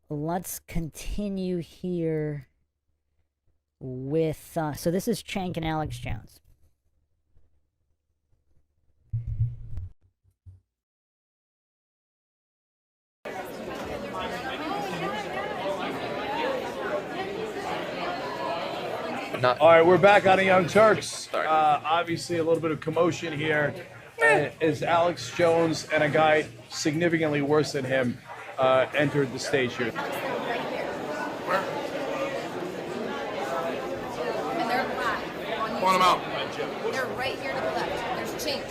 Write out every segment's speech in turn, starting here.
let's continue here with, so this is Cenk and Alex Jones. All right, we're back on the Young Turks. Obviously, a little bit of commotion here as Alex Jones and a guy significantly worse than him entered the stage here. And they're live. Want him out. They're right here to the left. There's change.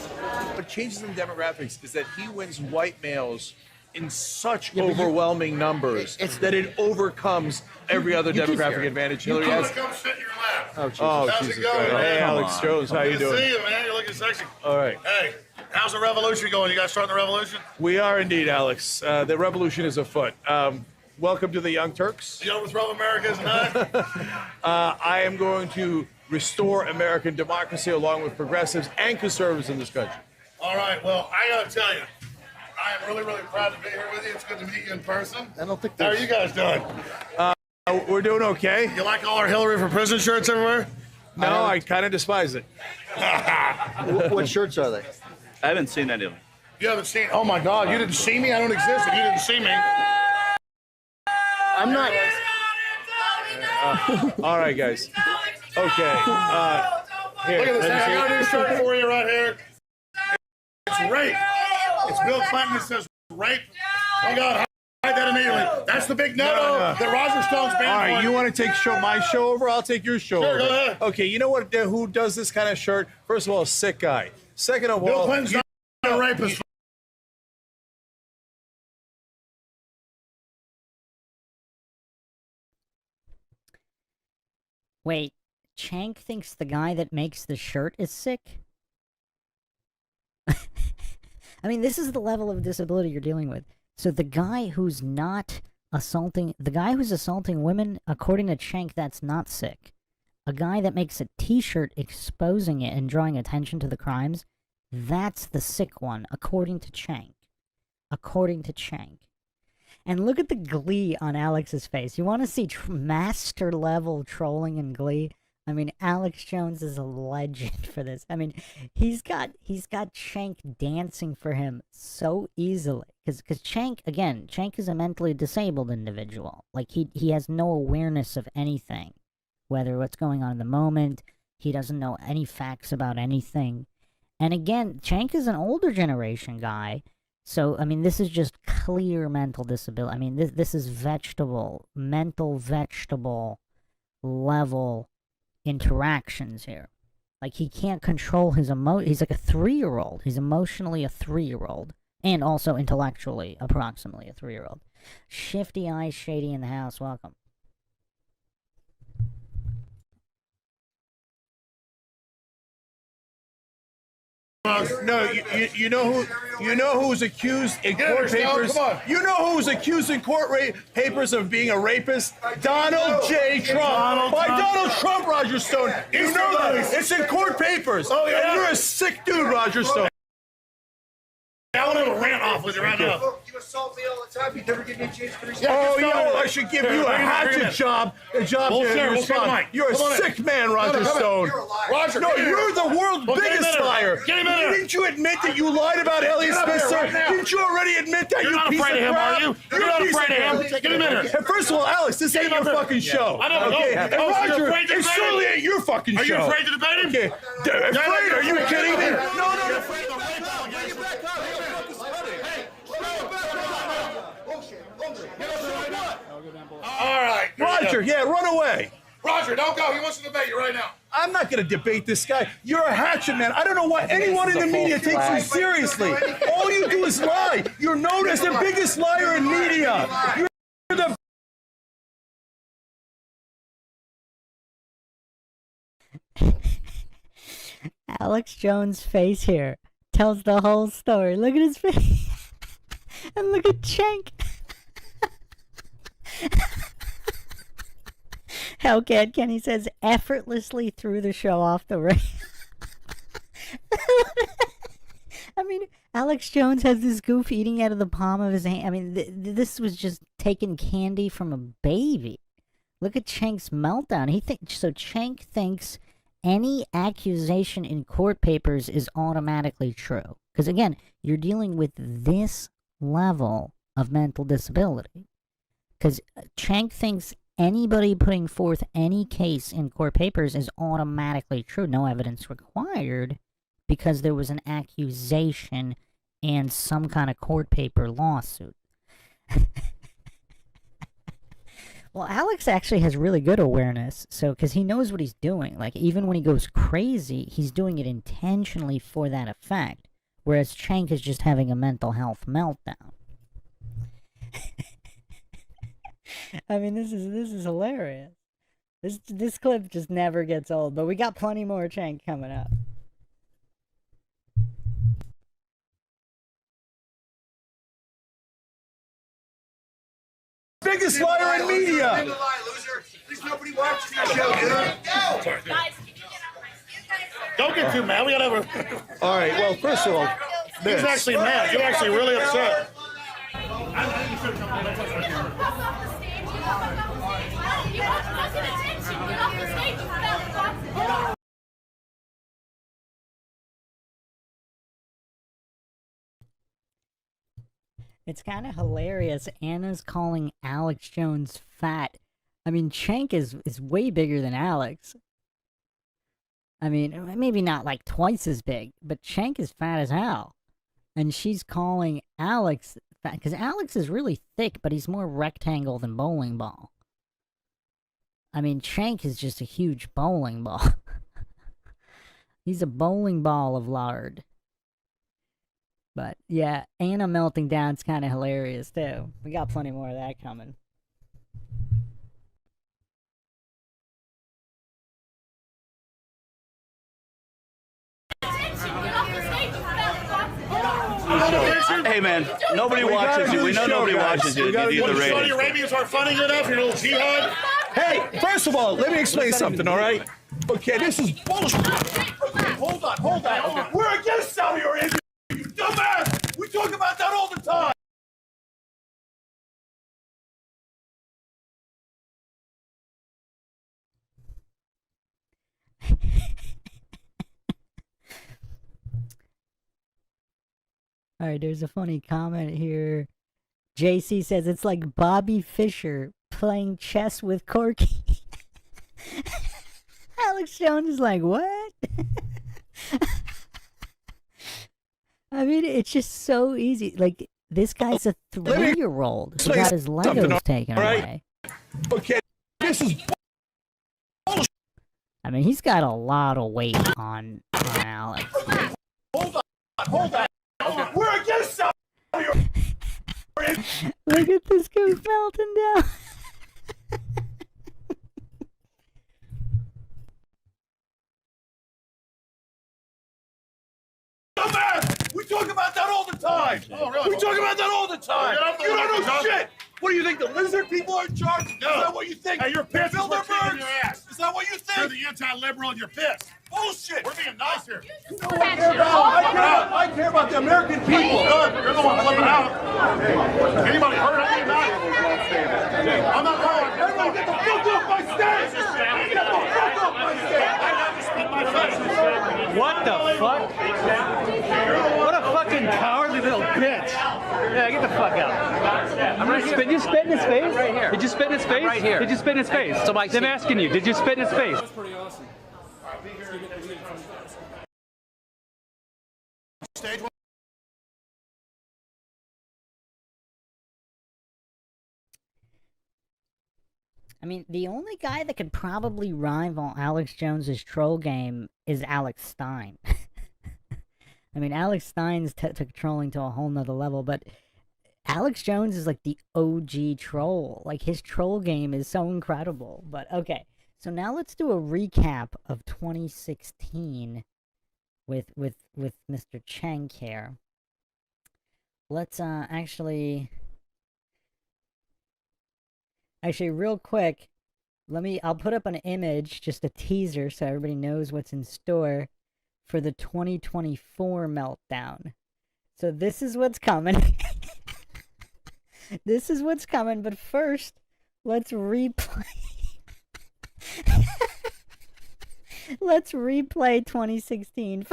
What changes in demographics is that he wins white males in such overwhelming numbers that it overcomes every other demographic advantage Hillary has. Come sit in your lap. Oh, Jesus, How's it going? Hey, Alex Jones, how you Good to doing? see you, man. You're looking sexy. All right. Hey, how's the revolution going? You guys starting the revolution? We are indeed, Alex. The revolution is afoot. Welcome to the Young Turks. You know what's wrong with America is not? I am going to restore American democracy along with progressives and conservatives in this country. All right, well, I got to tell you, I am really, really proud to be here with you. It's good to meet you in person. I don't think How are you guys doing? we're doing okay. You like all our Hillary for Prison shirts everywhere? No, I kind of despise it. What shirts are they? I haven't seen any of them. You haven't seen, oh my God, you didn't see me? I don't exist if you didn't see me. I'm not. All right, guys. Okay. Here, Look at this. let me I see. got a new shirt for you right here. It's rape. It's Bill Clinton that says rape. Oh God, hide that immediately. That's the big no-no that Roger Stone's banned. All right, you want to take my show over? I'll take your show Sure, over. go ahead. Okay, you know what? Who does this kind of shirt? First of all, a sick guy. Second of Bill all, Clinton's not a rapist. Wait, Cenk thinks the guy that makes the shirt is sick? I mean, this is the level of disability you're dealing with. So the guy who's not assaulting, the guy who's assaulting women, according to Cenk, that's not sick. A guy that makes a t-shirt exposing it and drawing attention to the crimes, that's the sick one, according to Cenk. According to Cenk. And look at the glee on Alex's face. You want to see master level trolling and glee? I mean, Alex Jones is a legend for this. I mean, he's got Cenk dancing for him so easily. Because Cenk, again, Cenk is a mentally disabled individual. Like, he has no awareness of anything. Whether what's going on in the moment, he doesn't know any facts about anything. And again, Cenk is an older generation guy. So, I mean, this is just clear mental disability. I mean, this is mental vegetable level interactions here. Like, he can't control his he's like a 3-year-old. He's emotionally a 3-year-old. And also intellectually, approximately a 3-year-old. Shifty Eyes Shady in the house, welcome. No, you know who's accused in court papers. Come on. You know who's accused in court papers of being a rapist? Donald J. Trump. Donald Trump, Roger Stone. You know that. It's in court papers. Oh, yeah? And you're a sick dude, Roger Stone. I want to have a rant off with you right now. You assault me all the time. You never give me a chance to Oh, yeah, I should give you a hatchet job. A job Bullshit, to we'll respond. get the mic. You're a Come on in. sick man, Roger Come on. Stone. You're a liar. Roger, No, get in you're here. the world's Well, get him biggest in here. liar. Get him in here. Didn't you admit that you lied about Elliot Get up here Spitzer? right now. Didn't you already admit that, You're you not piece afraid of him, crap? are you? You're a not piece afraid of him. crap. Get him in here. And first of all, Alex, this ain't him your up here. fucking show. I don't know. Okay? Oh, And so you're Roger, afraid to it debate certainly him? ain't your fucking Are show. you afraid to debate him? Okay. Afraid? Are you kidding me? No. All right. here we go. Roger, yeah, run away. Roger, don't go. He wants to debate you right now. I'm not going to debate this guy. You're a hatchet man. I don't know why anyone in the media takes you seriously. All you do is lie. You're known as the biggest liar in media. You're the Alex Jones' face here tells the whole story. Look at his face. And look at Cenk. Hellcat Kenny says effortlessly threw the show off the rails. I mean, Alex Jones has this goof eating out of the palm of his hand. I mean, this was just taking candy from a baby. Look at Chank's meltdown. So Chank thinks any accusation in court papers is automatically true. Because again, you're dealing with this level of mental disability. Because Chank thinks anybody putting forth any case in court papers is automatically true. No evidence required because there was an accusation and some kind of court paper lawsuit. Well, Alex actually has really good awareness, so because he knows what he's doing. Like, even when he goes crazy, he's doing it intentionally for that effect, whereas Chank is just having a mental health meltdown. I mean, this is hilarious. This clip just never gets old, but we got plenty more Chank coming up. Biggest liar in media. There's nobody watching your show, dude. Don't get too mad. We gotta have a... All right. Well, first of all, He's actually mad. You're actually really upset. It's kind of hilarious. Anna's calling Alex Jones fat. I mean, Chank is way bigger than Alex. I mean, maybe not like twice as big, but Chank is fat as hell. And she's calling Alex fat, because Alex is really thick, but he's more rectangle than bowling ball. I mean, Chank is just a huge bowling ball. He's a bowling ball of lard. But, yeah, Anna melting down's kind of hilarious, too. We got plenty more of that coming. Hey, man, nobody watches you. We know nobody watches you. You need the Saudi ratings. Arabians aren't funny enough, your little jihad. hey, first of all, let me explain something. All right? Okay, this is bullshit. Okay, hold on. We're against Saudi Arabia. You dumbass. We talk about that all the time. Alright, there's a funny comment here. JC says it's like Bobby Fischer playing chess with Corky. Alex Jones is like, what? I mean, it's just so easy. Like, this guy's a 3-year-old who got his Legos taken away. Okay, this is bullshit. I mean, he's got a lot of weight on Alex. Hold on. Okay. We're against Saudi Arabia. Look at this guy melting down. Dumbass! We talk about that all the time. Oh, really? We talk about that all the time. You don't know shit. What do you think? The lizard people are in charge? No. Is that what you think? Hey, you're pissed. We're kicking Bilderberg? your ass. Is that what you You're think? the anti-liberal and you're pissed. Bullshit. We're being nice here. I care about the American people. Good. You're the one flipping out. Anybody hurt? I ain't mad. I'm not going. Everybody get the fuck off my stage! Get the fuck off my stage! What the fuck? What a fucking cowardly little bitch. Yeah, get the fuck out. I'm right here. Did you spit in his face? Right here. Did you spit in his face? Right here. Did you spit in his face? So I'm asking you, did you spit in his face? That's pretty awesome. Stage one. I mean, the only guy that could probably rival Alex Jones's troll game is Alex Stein. I mean, Alex Stein's took trolling to a whole nother level, but Alex Jones is like the OG troll. Like, his troll game is so incredible. But, okay, so now let's do a recap of 2016 with Mr. Chang here. Let's, actually, real quick, I'll put up an image, just a teaser, so everybody knows what's in store for the 2024 meltdown. So this is what's coming. This is what's coming, but first, let's replay. Let's replay 2016.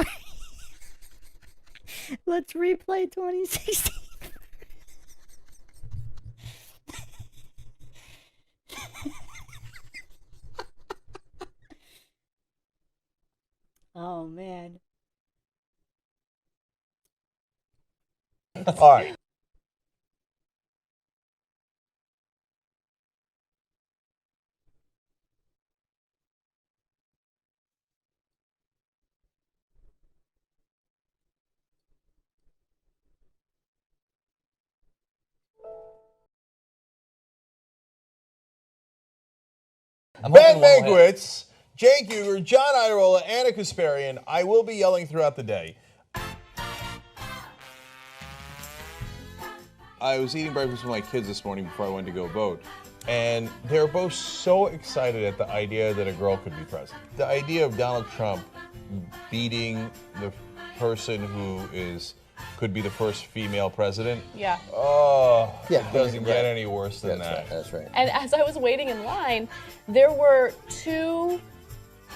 Let's replay 2016. Oh, man. All right. Ben Mankiewicz, Cenk Uyger, John Irola, Anna Kasparian. I will be yelling throughout the day. I was eating breakfast with my kids this morning before I went to go vote, and they're both so excited at the idea that a girl could be president. The idea of Donald Trump beating the person who could be the first female president. Yeah. Oh, Yeah, it doesn't get any worse than that. That's right. And as I was waiting in line, there were two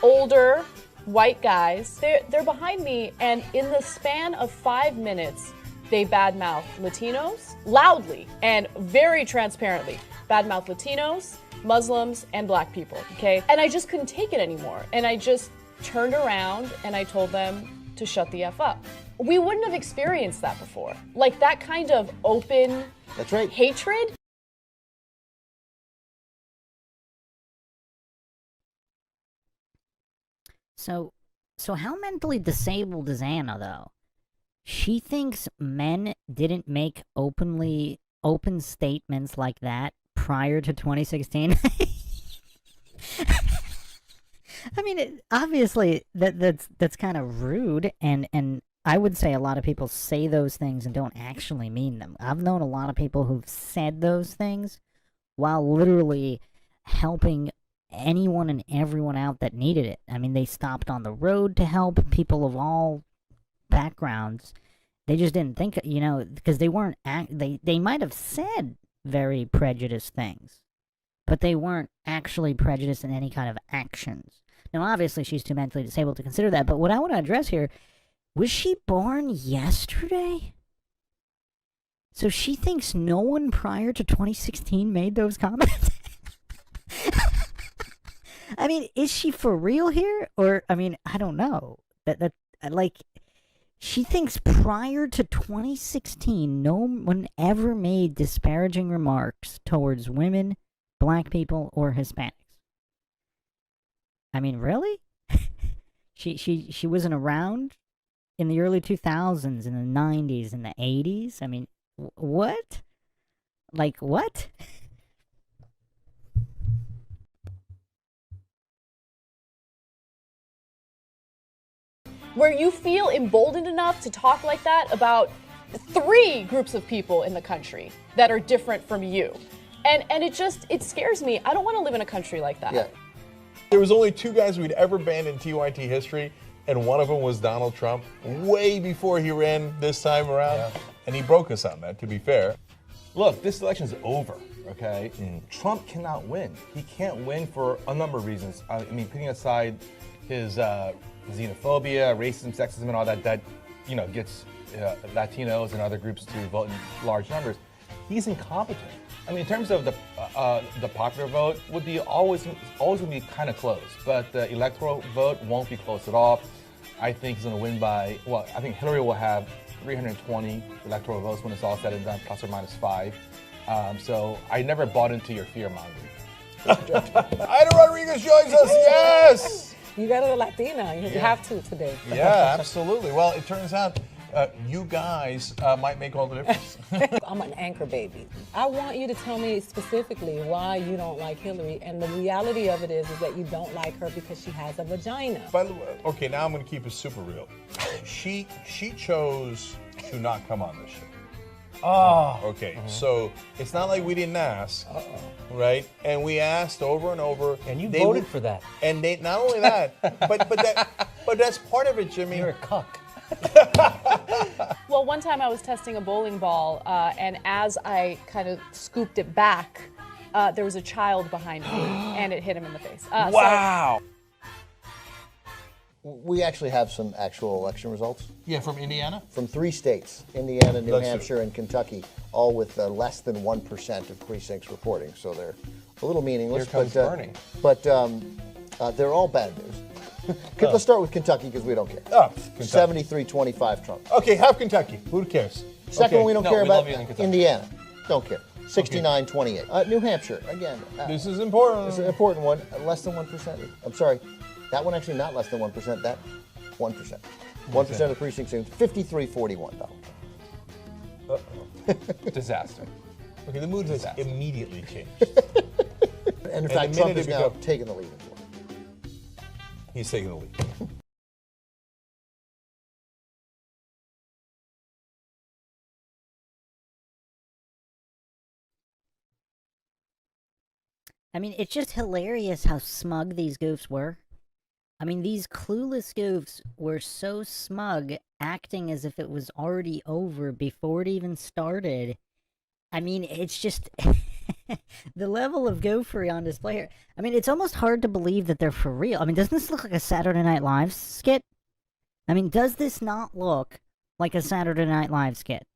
older white guys. They're behind me, and in the span of 5 minutes, they badmouth Latinos loudly and very transparently. Badmouth Latinos, Muslims, and black people, okay? And I just couldn't take it anymore. And I just turned around and I told them to shut the F up. We wouldn't have experienced that before. Like that kind of open That's right. hatred. So how mentally disabled is Anna, though? She thinks men didn't make open statements like that prior to 2016. I mean, obviously that's kind of rude, and I would say a lot of people say those things and don't actually mean them. I've known a lot of people who've said those things while literally helping anyone and everyone out that needed it. I mean, they stopped on the road to help people of all backgrounds. They just didn't think, because they weren't they might have said very prejudiced things, but they weren't actually prejudiced in any kind of actions. Now, obviously, she's too mentally disabled to consider that, but what I want to address here, was she born yesterday? So she thinks no one prior to 2016 made those comments? I mean, is she for real here? Or, I mean, I don't know. She thinks prior to 2016, no one ever made disparaging remarks towards women, black people, or Hispanics. I mean, really? She wasn't around in the early 2000s, in the 90s, in the 80s? I mean, what? Like, what? Where you feel emboldened enough to talk like that about 3 groups of people in the country that are different from you. And it scares me. I don't want to live in a country like that. Yeah. There was only 2 guys we'd ever banned in TYT history, and one of them was Donald Trump, way before he ran this time around. Yeah. And he broke us on that, to be fair. Look, this election's over, okay? Trump cannot win. He can't win for a number of reasons. I mean, putting aside his xenophobia, racism, sexism, and all that gets Latinos and other groups to vote in large numbers. He's incompetent. I mean, in terms of the popular vote, would be always would be kind of close, but the electoral vote won't be close at all. I think he's going to win by, I think Hillary will have 320 electoral votes when it's all said and done, plus or minus 5. So I never bought into your fear-mongering. Ida Rodriguez joins us, yes! You got a Latina. You have to today. Yeah, absolutely. Well, it turns out you guys might make all the difference. I'm an anchor baby. I want you to tell me specifically why you don't like Hillary, and the reality of it is that you don't like her because she has a vagina. By the way, okay, now I'm going to keep it super real. She chose to not come on this show. Oh. Okay, so it's not like we didn't ask, right? And we asked over and over. And you voted for that. And they not only that, but that's part of it, Jimmy. You're a cuck. Well, one time I was testing a bowling ball, and as I kind of scooped it back, there was a child behind me, and it hit him in the face. Wow. We actually have some actual election results. Yeah, from Indiana? From 3 states, Indiana, New Let's do it. Hampshire, and Kentucky, all with less than 1% of precincts reporting. So they're a little meaningless. Here comes Bernie. But they're all bad news. Let's start with Kentucky because we don't care. Oh, Kentucky. 73-25 Trump. Okay, have Kentucky. Who cares? Second one we don't care we about, love you in Kentucky. Indiana. Don't care. 69-28. New Hampshire, again. This is important. It's an important one. Less than 1%. I'm sorry. That one actually not less than 1%. That 1%. 1% of the precincts. 53-41, though. Disaster. Okay, the mood has immediately changed. And in And fact, the Trump minute is it now become- taking the lead in Florida. He's taking the lead. I mean, it's just hilarious how smug these goofs were. I mean, these clueless goofs were so smug, acting as if it was already over before it even started. I mean, it's just the level of gophery on display here. I mean, it's almost hard to believe that they're for real. I mean, doesn't this look like a Saturday Night Live skit? I mean, does this not look like a Saturday Night Live skit?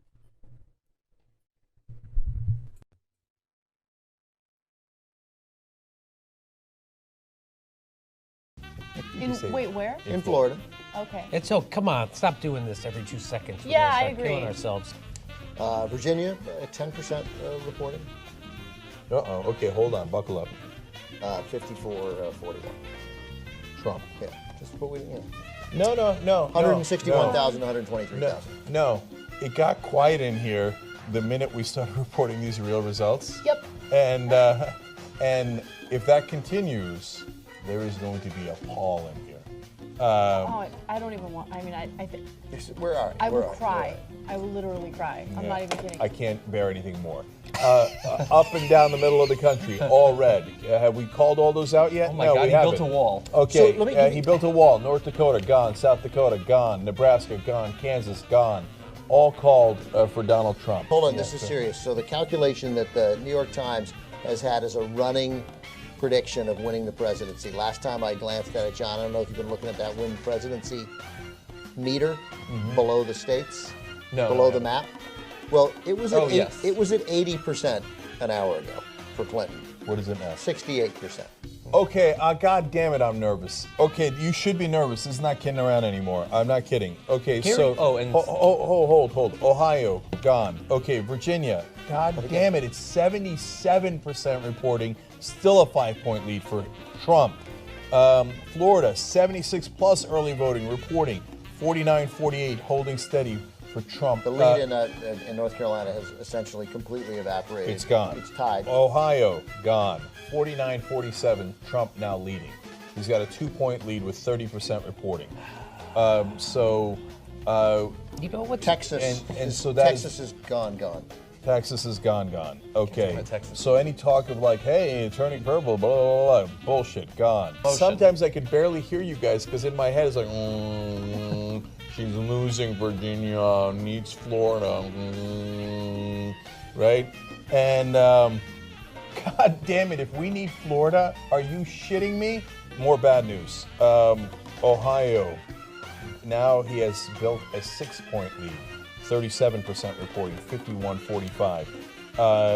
Wait, where? In Florida. Okay. It's oh, come on, stop doing this every 2 seconds. We're Yeah, gonna I start killing agree. ourselves. Virginia, 10% reporting. Uh-oh. Okay, hold on. Buckle up. 54-41. Trump. Yeah, just put we. No. 161,000, 123,000. No. It got quiet in here the minute we started reporting these real results. Yep. And if that continues, there is going to be a pall in here. Oh, I don't even want. I mean, I think Where are you? I will Where are you? cry. I will literally cry. I'm not even kidding. I can't bear anything more. Up and down the middle of the country, all red. Have we called all those out yet? Oh my no, God, we he haven't. built a wall. Okay, So let me give he you- built a wall. North Dakota, gone. South Dakota, gone. Nebraska, gone. Kansas, gone. All called for Donald Trump. Hold on, this is serious. So the calculation that the New York Times has had as a running prediction of winning the presidency. Last time I glanced at it, John, I don't know if you've been looking at that win presidency meter below the states, below the map. Well, it was at it was at 80% an hour ago for Clinton. What is it now? 68%. Okay, God damn it, I'm nervous. Okay, you should be nervous. This is not kidding around anymore. I'm not kidding. Okay, so hold. Ohio, gone. Okay, Virginia, God damn it, it's 77% reporting, still a 5-point lead for Trump. Florida, 76 plus early voting reporting, 49-48 holding steady for Trump. The lead in North Carolina has essentially completely evaporated. It's gone. It's tied. Ohio, gone. 49-47, Trump now leading. He's got a 2-point lead with 30% reporting. You know what? Texas, so that Texas is gone. Texas is gone. Okay. So any talk of like, hey, turning purple, blah, blah, blah, bullshit, gone. Sometimes I could barely hear you guys because in my head it's like, she's losing Virginia, needs Florida, right? And God damn it, if we need Florida, are you shitting me? More bad news. Ohio, now he has built a 6-point lead. 37% reporting, 51-45.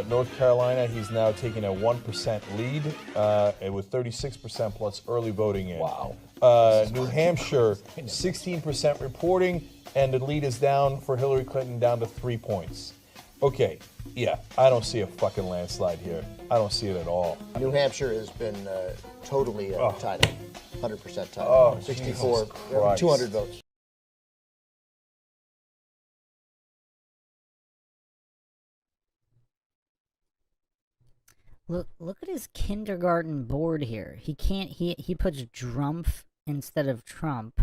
North Carolina, he's now taking a 1% lead with 36% plus early voting in. Wow. New Hampshire, 16% reporting, and the lead is down for Hillary Clinton down to 3 points. Okay, yeah, I don't see a fucking landslide here. I don't see it at all. New Hampshire has been totally tied up, 100% tied Oh, up. 64, Jesus Christ. 200 votes. Look at his kindergarten board here. He can't. He puts Drumpf instead of Trump.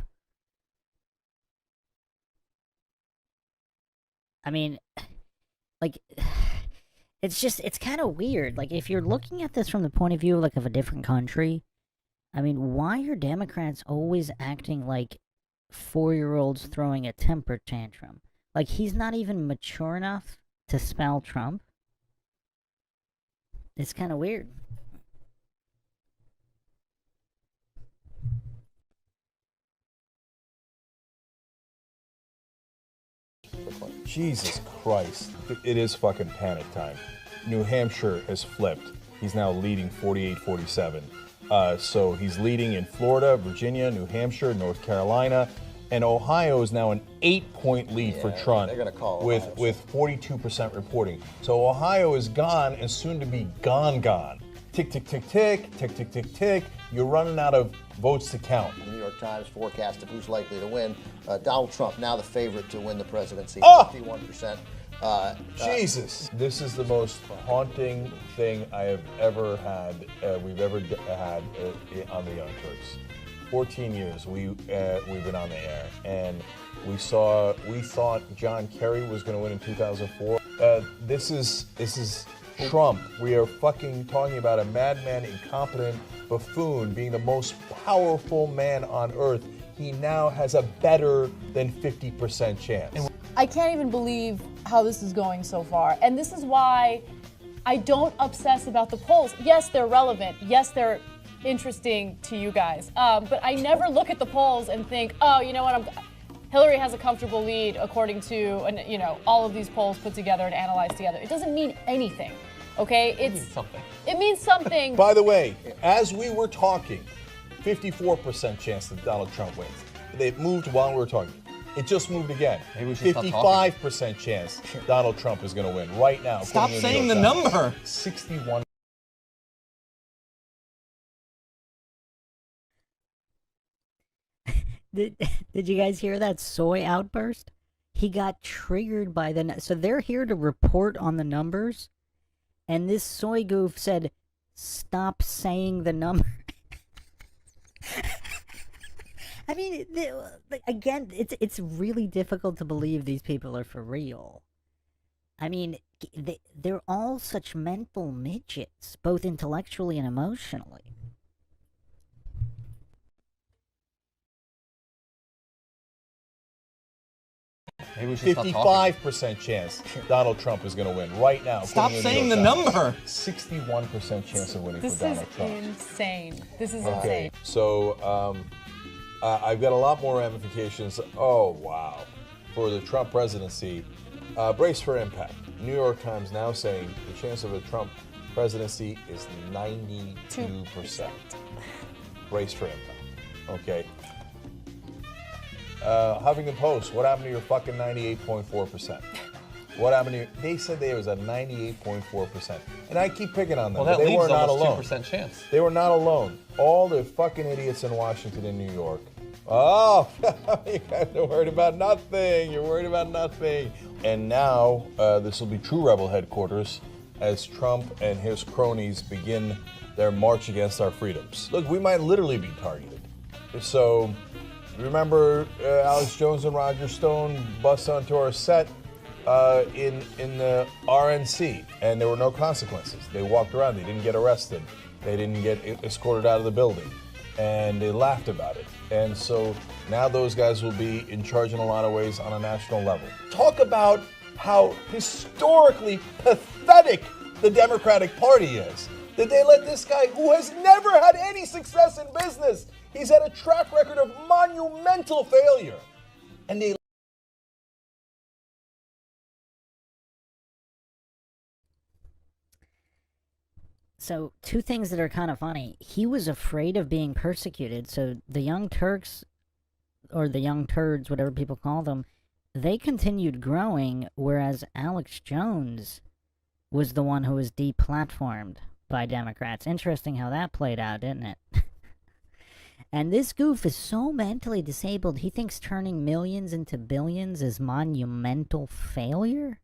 I mean, like, it's kind of weird. Like, if you're looking at this from the point of view of a different country, I mean, why are Democrats always acting like 4-year-olds throwing a temper tantrum? Like, he's not even mature enough to spell Trump. It's kind of weird. Jesus Christ. It is fucking panic time. New Hampshire has flipped. He's now leading 48-47. So he's leading in Florida, Virginia, New Hampshire, North Carolina, and Ohio is now an 8-point lead for Trump. They're going to call with 42% reporting. So Ohio is gone and soon to be gone. Tick, tick, tick, tick, tick, tick, tick, tick. You're running out of votes to count. The New York Times forecasted who's likely to win. Donald Trump, now the favorite to win the presidency, 51%. Jesus. This is the most haunting thing I have ever had, we've ever had on the Young Turks. 14 years we've been on the air, and we thought John Kerry was going to win in 2004. This is Trump. We are fucking talking about a madman, incompetent buffoon being the most powerful man on earth. He now has a better than 50% chance. I can't even believe how this is going so far. And this is why I don't obsess about the polls. Yes, they're relevant. Yes, they're interesting to you guys. But I never look at the polls and think, oh, you know what, Hillary has a comfortable lead according to, all of these polls put together and analyzed together. It doesn't mean anything, okay? It means something. By the way, as we were talking, 54% chance that Donald Trump wins. They moved while we were talking. It just moved again. 55% chance Donald Trump is going to win right now. Stop saying the number. 61. Did you guys hear that soy outburst? He got triggered by so they're here to report on the numbers, and this soy goof said, "Stop saying the number." I mean, again, it's really difficult to believe these people are for real. I mean, they're all such mental midgets, both intellectually and emotionally. Maybe we should 55% chance Donald Trump is going to win right now. Stop saying the number. 61% chance of winning for Donald Trump. This is insane. This is Okay, insane. so I've got a lot more ramifications. Oh, wow. For the Trump presidency, brace for impact. New York Times now saying the chance of a Trump presidency is 92%. Brace for impact. Okay. Huffington Post, what happened to your fucking 98.4%? What happened to you? They said there was a 98.4%. And I keep picking on them. Well, that but they leaves were not almost alone. 2% chance. They were not alone. All the fucking idiots in Washington and New York. Oh, you guys are worried about nothing. You're worried about nothing. And now this will be true rebel headquarters as Trump and his cronies begin their march against our freedoms. Look, we might literally be targeted. So remember Alex Jones and Roger Stone bust onto our set in the RNC, and there were no consequences. They walked around. They didn't get arrested. They didn't get escorted out of the building, and they laughed about it. And so now those guys will be in charge in a lot of ways on a national level. Talk about how historically pathetic the Democratic Party is. That they let this guy, who has never had any success in business, he's had a track record of monumental failure, and they So, two things that are kind of funny. He was afraid of being persecuted, so the Young Turks, or the Young Turds, whatever people call them, they continued growing, whereas Alex Jones was the one who was deplatformed by Democrats. Interesting how that played out, didn't it? And this goof is so mentally disabled, he thinks turning millions into billions is monumental failure?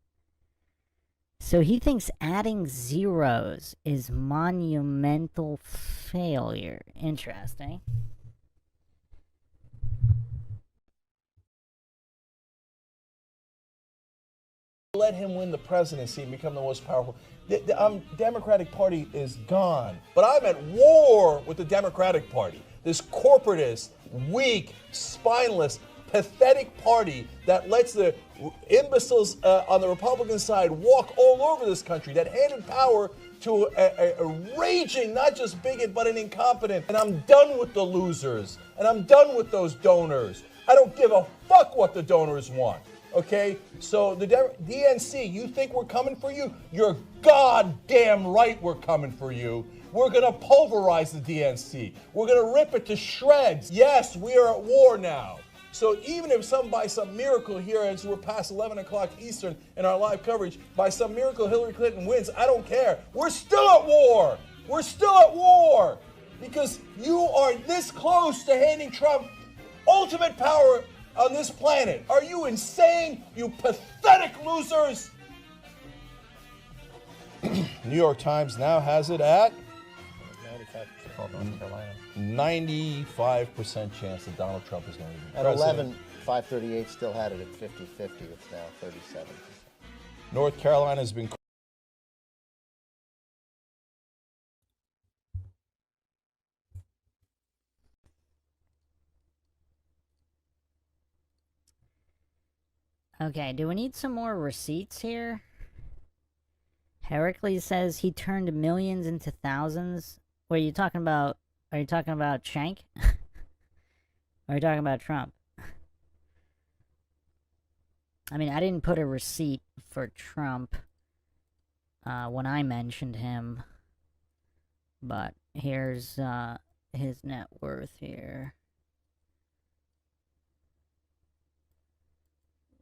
So he thinks adding zeros is monumental failure. Interesting. let him win the presidency and become the most powerful. The Democratic Party is gone. But I'm at war with the Democratic Party. This corporatist, weak, spineless, pathetic party that lets the imbeciles on the Republican side walk all over this country, that handed power to a raging, not just bigot, but an incompetent. And I'm done with the losers. And I'm done with those donors. I don't give a fuck what the donors want. Okay? So the DNC, you think we're coming for you? You're goddamn right we're coming for you. We're going to pulverize the DNC. We're going to rip it to shreds. Yes, we are at war now. So even if by some miracle here, as we're past 11 o'clock Eastern in our live coverage, by some miracle Hillary Clinton wins, I don't care. We're still at war. We're still at war. Because you are this close to handing Trump ultimate power on this planet. Are you insane, you pathetic losers? New York Times now has it at 95% chance that Donald Trump is going to be At president. 11, 538 still had it at 50-50. It's now 37%. North Carolina has been. Okay, do we need some more receipts here? Heracles says he turned millions into thousands. What are you talking about? Are you talking about CENK? Or are you talking about Trump? I mean, I didn't put a receipt for Trump when I mentioned him. But here's his net worth here.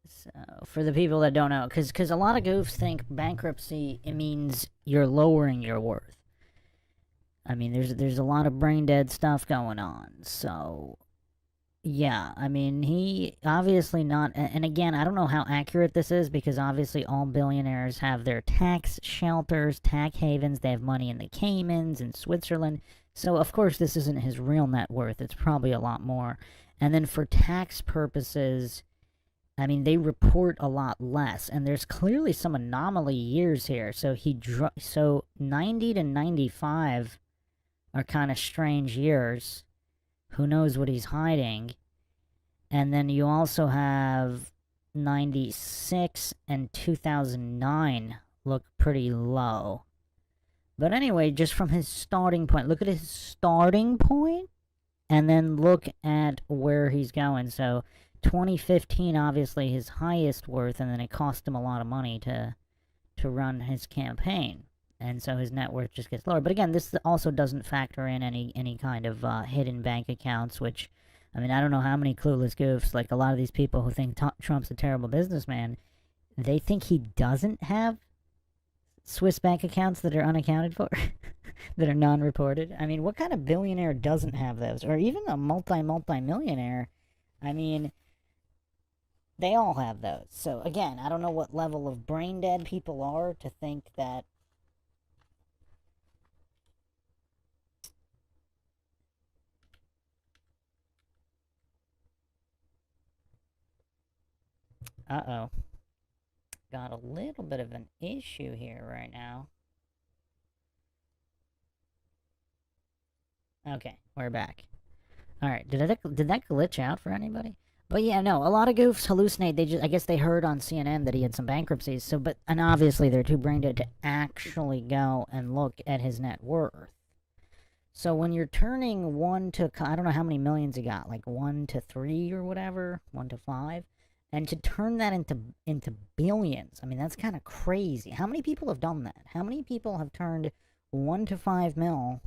So, for the people that don't know, because a lot of goofs think bankruptcy, it means you're lowering your worth. I mean, there's a lot of brain dead stuff going on. So, yeah, I mean, he obviously not, and again, I don't know how accurate this is, because obviously all billionaires have their tax shelters, tax havens, they have money in the Caymans and Switzerland. So, of course, this isn't his real net worth. It's probably a lot more. And then for tax purposes, I mean, they report a lot less, and there's clearly some anomaly years here. So so 90 to 95 are kind of strange years. Who knows what he's hiding? And then you also have 96 and 2009 look pretty low. But anyway, just from his starting point, look at his starting point, and then look at where he's going. So 2015, obviously his highest worth, and then it cost him a lot of money to run his campaign, and so his net worth just gets lower. But again, this also doesn't factor in any kind of hidden bank accounts, which, I mean, I don't know how many clueless goofs, like a lot of these people who think Trump's a terrible businessman, they think he doesn't have Swiss bank accounts that are unaccounted for, that are non-reported. I mean, what kind of billionaire doesn't have those? Or even a multi-millionaire? I mean, they all have those. So, again, I don't know what level of brain dead people are to think that uh-oh. Got a little bit of an issue here right now. Okay, we're back. Alright, did that glitch out for anybody? But yeah, no, a lot of goofs hallucinate. I guess they heard on CNN that he had some bankruptcies, so, and obviously they're too brain dead to actually go and look at his net worth. So when you're turning 1 to, I don't know how many millions he got, like 1 to 3 or whatever, 1 to 5, and to turn that into billions, I mean, that's kind of crazy. How many people have done that? How many people have turned 1 to 5 mil?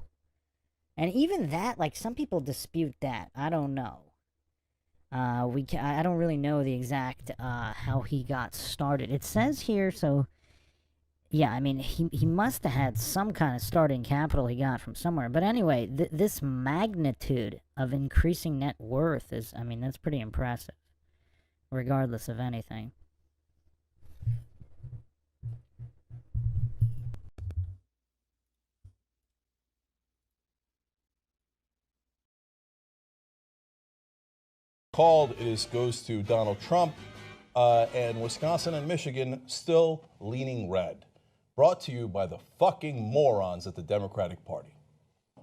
And even that, like, some people dispute that. I don't know. I don't really know the exact how he got started. It says here, so yeah, I mean, he must have had some kind of starting capital he got from somewhere. But anyway, this magnitude of increasing net worth is, I mean, that's pretty impressive, regardless of anything. Called goes to Donald Trump, and Wisconsin and Michigan still leaning red. Brought to you by the fucking morons at the Democratic Party.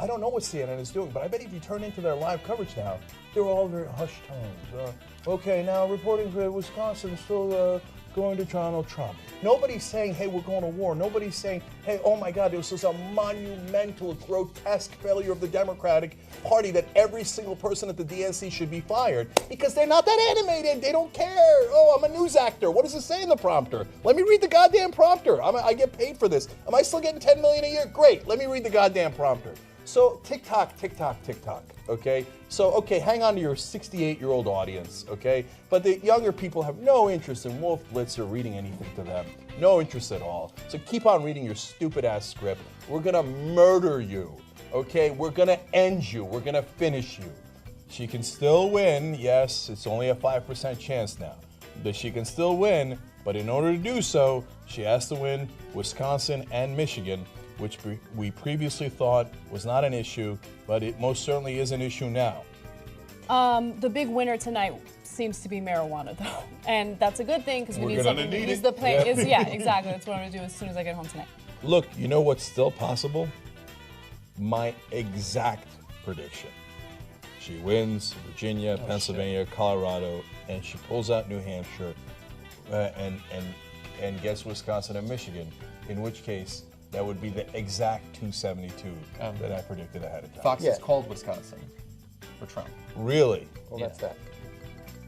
I don't know what CNN is doing, but I bet if you turn into their live coverage now, they're all very hushed tones. Okay, now reporting for Wisconsin still going to Donald Trump. Nobody's saying, hey, we're going to war. Nobody's saying, hey, oh my God, this is a monumental, grotesque failure of the Democratic Party that every single person at the DNC should be fired because they're not that animated. They don't care. Oh, I'm a news actor. What does it say in the prompter? Let me read the goddamn prompter. I get paid for this. Am I still getting $10 million a year? Great. Let me read the goddamn prompter. So TikTok, okay? So, okay, hang on to your 68-year-old audience, okay? But the younger people have no interest in Wolf Blitzer reading anything to them. No interest at all. So keep on reading your stupid-ass script. We're gonna murder you, okay? We're gonna end you. We're gonna finish you. She can still win. Yes, it's only a 5% chance now. But she can still win, but in order to do so, she has to win Wisconsin and Michigan, which we previously thought was not an issue, but it most certainly is an issue now. The big winner tonight seems to be marijuana, though, and that's a good thing because we need We're gonna something to need ease it. the pain. Yep. Yeah, exactly. That's what I'm gonna do as soon as I get home tonight. Look, you know what's still possible? My exact prediction. She wins Virginia, Pennsylvania, Colorado, and she pulls out New Hampshire and gets Wisconsin and Michigan, in which case that would be the exact 272 that I predicted ahead of time. Fox has called Wisconsin for Trump. Really? Well, that's that.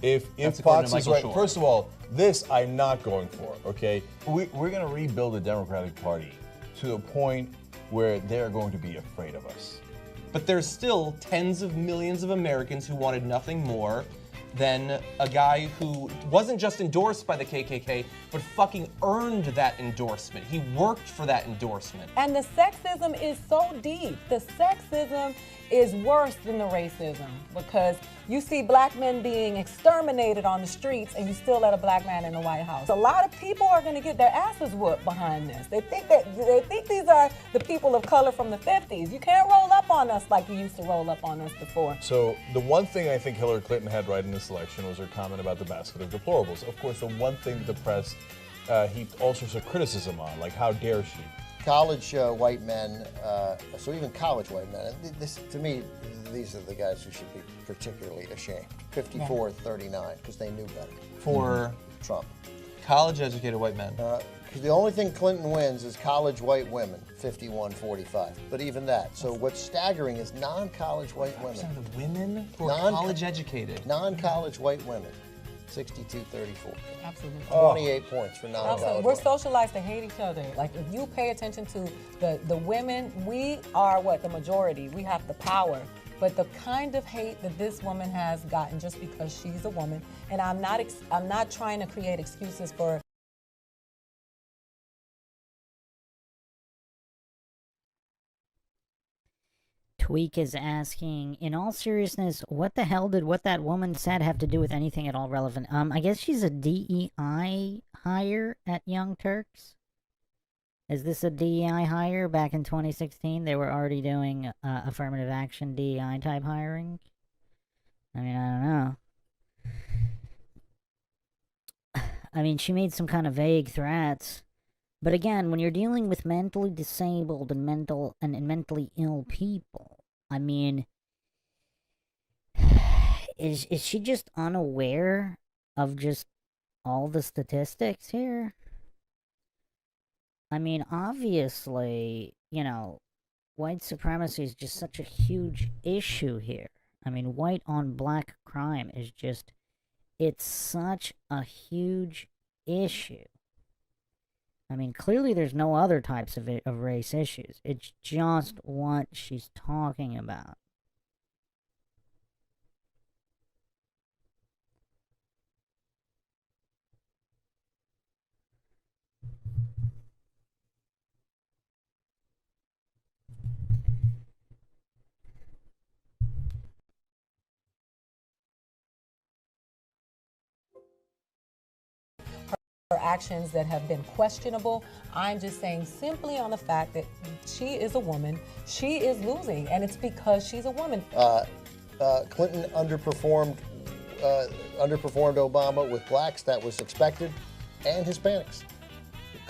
If That's according Fox to is Michael right, Shore. first of all, this I'm not going for, okay? We're going to rebuild the Democratic Party to the point where they're going to be afraid of us. But there's still tens of millions of Americans who wanted nothing more than a guy who wasn't just endorsed by the KKK, but fucking earned that endorsement. He worked for that endorsement. And the sexism is so deep. The sexism is worse than the racism because you see black men being exterminated on the streets and you still let a black man in the White House. A lot of people are going to get their asses whooped behind this. They think these are the people of color from the 50s. You can't roll up on us like you used to roll up on us before. So the one thing I think Hillary Clinton had right in this election was her comment about the basket of deplorables. Of course, the one thing that the press heaped all sorts of criticism on, like how dare she? College white men, so even college white men, this, to me, these are the guys who should be particularly ashamed. 54-39, because they knew better. For Trump. College-educated white men. Because the only thing Clinton wins is college white women, 51-45. But even that. So what's staggering is non-college white women. The women who are college-educated. Non-college white women, 62-34. Absolutely. 28 points for non-college Absolutely. white. We're socialized to hate each other. Like, if you pay attention to the women, we are the majority. We have the power. But the kind of hate that this woman has gotten just because she's a woman, and I'm not trying to create excuses for. Tweak is asking, in all seriousness, what the hell did what that woman said have to do with anything at all relevant? I guess she's a DEI hire at Young Turks. Is this a DEI hire? Back in 2016, they were already doing affirmative action DEI type hiring. I mean, I don't know. I mean, she made some kind of vague threats. But again, when you're dealing with mentally disabled and mentally ill people, I mean, is she just unaware of just all the statistics here? I mean, obviously, you know, white supremacy is just such a huge issue here. I mean, white on black crime is just, it's such a huge issue. I mean, clearly there's no other types of race issues. It's just what she's talking about. Her actions that have been questionable. I'm just saying simply on the fact that she is a woman, she is losing, and it's because she's a woman. Clinton underperformed Obama with blacks. That was expected, and Hispanics.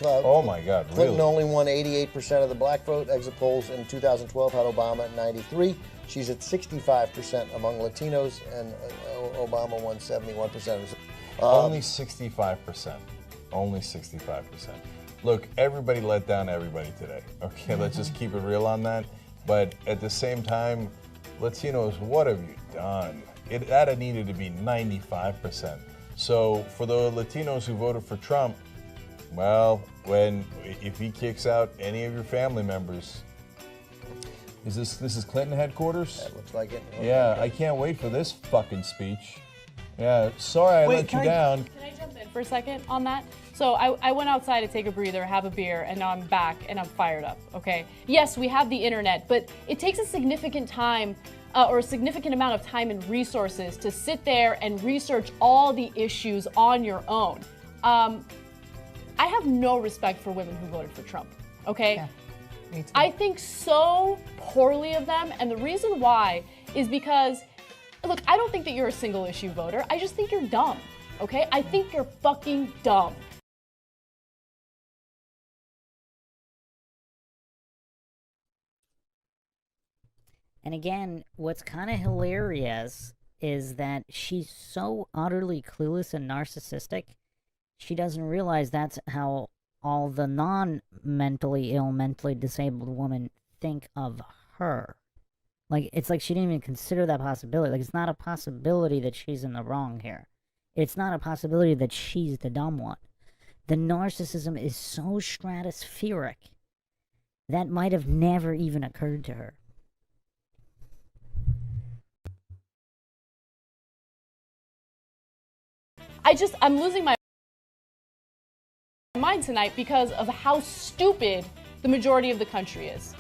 Oh my God, Clinton really? only won 88% of the black vote. Exit polls in 2012 had Obama at 93. She's at 65% among Latinos, and Obama won 71%. Only 65%. Only 65%. Look, everybody let down everybody today. Okay, let's just keep it real on that. But at the same time, Latinos, what have you done? That had needed to be 95%. So for the Latinos who voted for Trump, well, if he kicks out any of your family members, this is Clinton headquarters? That looks like it. Yeah, I can't wait for this fucking speech. Yeah, sorry I let you down. Can I jump in for a second on that? So I went outside to take a breather, have a beer, and now I'm back and I'm fired up, okay? Yes, we have the internet, but it takes a significant time or a significant amount of time and resources to sit there and research all the issues on your own. I have no respect for women who voted for Trump, okay? Yeah, me too. I think so poorly of them, and the reason why is because, look, I don't think that you're a single issue voter. I just think you're dumb, okay? I think you're fucking dumb. And again, what's kind of hilarious is that she's so utterly clueless and narcissistic, she doesn't realize that's how all the non-mentally ill, mentally disabled women think of her. Like, it's like she didn't even consider that possibility. Like, it's not a possibility that she's in the wrong here. It's not a possibility that she's the dumb one. The narcissism is so stratospheric that might have never even occurred to her. I'm losing my mind tonight because of how stupid the majority of the country is.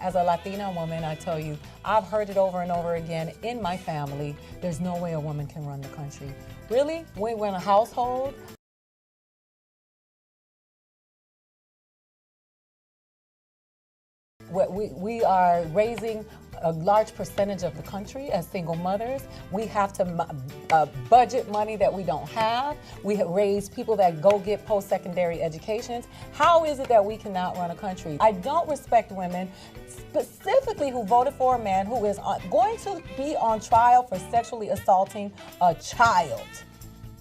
As a Latina woman, I tell you, I've heard it over and over again in my family. There's no way a woman can run the country. Really? We're in a household. We are raising a large percentage of the country as single mothers. We have to budget money that we don't have. We have raised people that go get post-secondary educations. How is it that we cannot run a country? I don't respect women, specifically who voted for a man who is going to be on trial for sexually assaulting a child.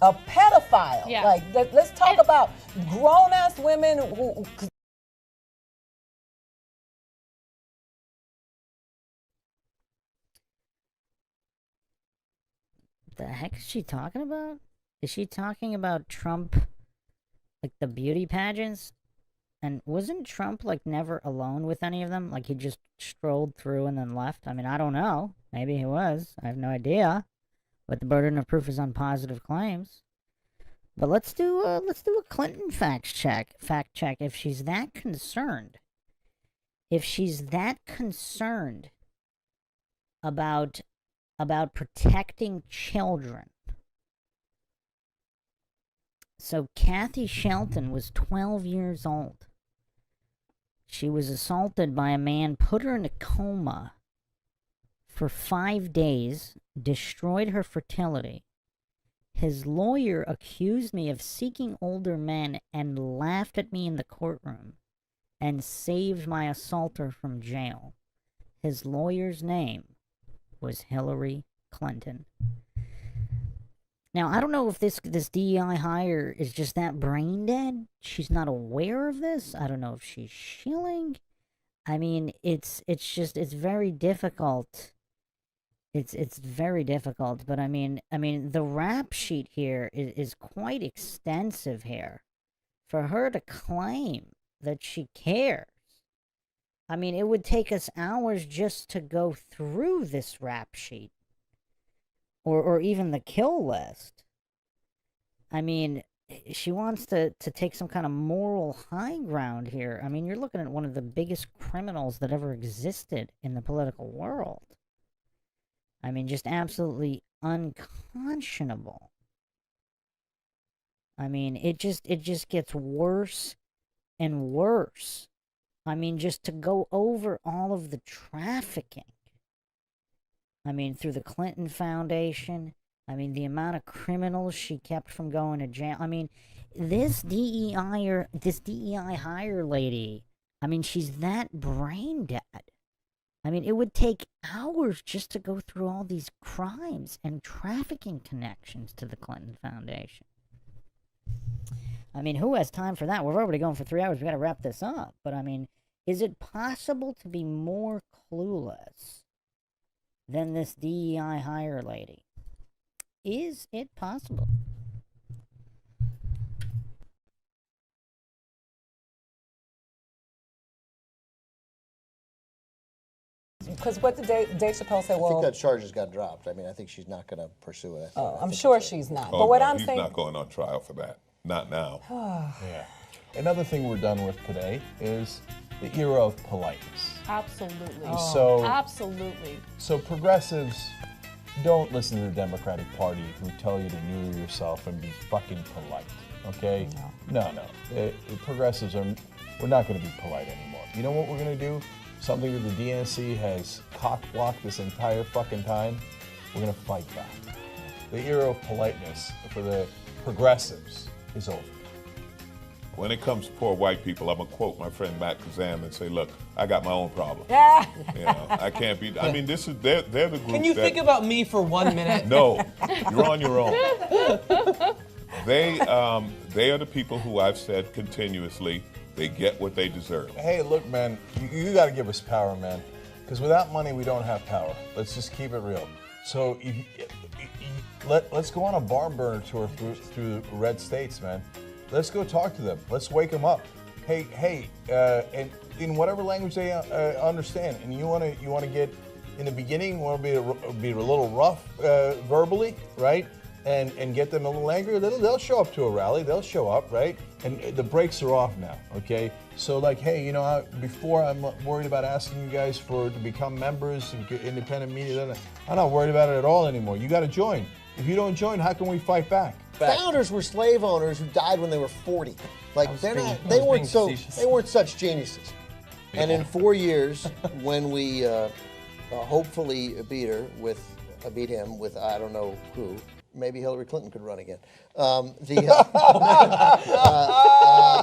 A pedophile. Yeah. Like, let's talk about grown-ass women who... The heck is she talking about? Is she talking about Trump, like the beauty pageants? And wasn't Trump like never alone with any of them? Like he just strolled through and then left? I mean, I don't know. Maybe he was. I have no idea. But the burden of proof is on positive claims. But let's do a Clinton fact check. If she's that concerned. If she's that concerned about protecting children. So Kathy Shelton was 12 years old. She was assaulted by a man, put her in a coma for 5 days, destroyed her fertility. His lawyer accused me of seeking older men and laughed at me in the courtroom and saved my assaulter from jail. His lawyer's name was Hillary Clinton. Now, I don't know if this DEI hire is just that brain dead. She's not aware of this. I don't know if she's shilling. I mean, it's very difficult. It's very difficult, but I mean, the rap sheet here is quite extensive here. For her to claim that she cares. I mean, it would take us hours just to go through this rap sheet. Or even the kill list. I mean, she wants to take some kind of moral high ground here. I mean, you're looking at one of the biggest criminals that ever existed in the political world. I mean, just absolutely unconscionable. I mean, it just gets worse and worse. I mean, just to go over all of the trafficking. I mean, through the Clinton Foundation. I mean, the amount of criminals she kept from going to jail. I mean, this DEI hire lady, I mean, she's that brain dead. I mean, it would take hours just to go through all these crimes and trafficking connections to the Clinton Foundation. I mean, who has time for that? We're already going for 3 hours. We got to wrap this up. But I mean, is it possible to be more clueless than this DEI hire lady? Is it possible? Because what did Dave Chappelle say? I Well, think that charge has got dropped. I mean, I think she's not going to pursue it. I'm sure she's not. Oh, But what no, I'm he's saying, not going on trial for that. Not now. Yeah. Another thing we're done with today is the era of politeness. Absolutely. So- So progressives, don't listen to the Democratic Party who tell you to neuter yourself and be fucking polite, okay? No. Progressives we're not going to be polite anymore. You know what we're going to do? Something that the DNC has cock-blocked this entire fucking time? We're going to fight back. The era of politeness for the progressives is over. When it comes to poor white people, I'm going to quote my friend Matt Kazan and say, look, I got my own problem. You know, I can't be, I mean, they're the group Can you think about me for 1 minute? No, you're on your own. They are the people who I've said continuously, they get what they deserve. Hey, look, man, you got to give us power, man. Because without money, we don't have power. Let's just keep it real. So let's go on a barn burner tour through red states, man. Let's go talk to them. Let's wake them up. Hey, and in whatever language they understand. And you want to get in the beginning. You want to be a little rough verbally, right? And get them a little angry. They'll show up to a rally. They'll show up, right? And the brakes are off now. Okay. So like, hey, you know, before I'm worried about asking you guys to become members, independent media. I'm not worried about it at all anymore. You got to join. If you don't join, how can we fight back? Founders were slave owners who died when they were 40. Like they weren't such geniuses. And in 4 years, when we hopefully beat him with I don't know who, maybe Hillary Clinton could run again.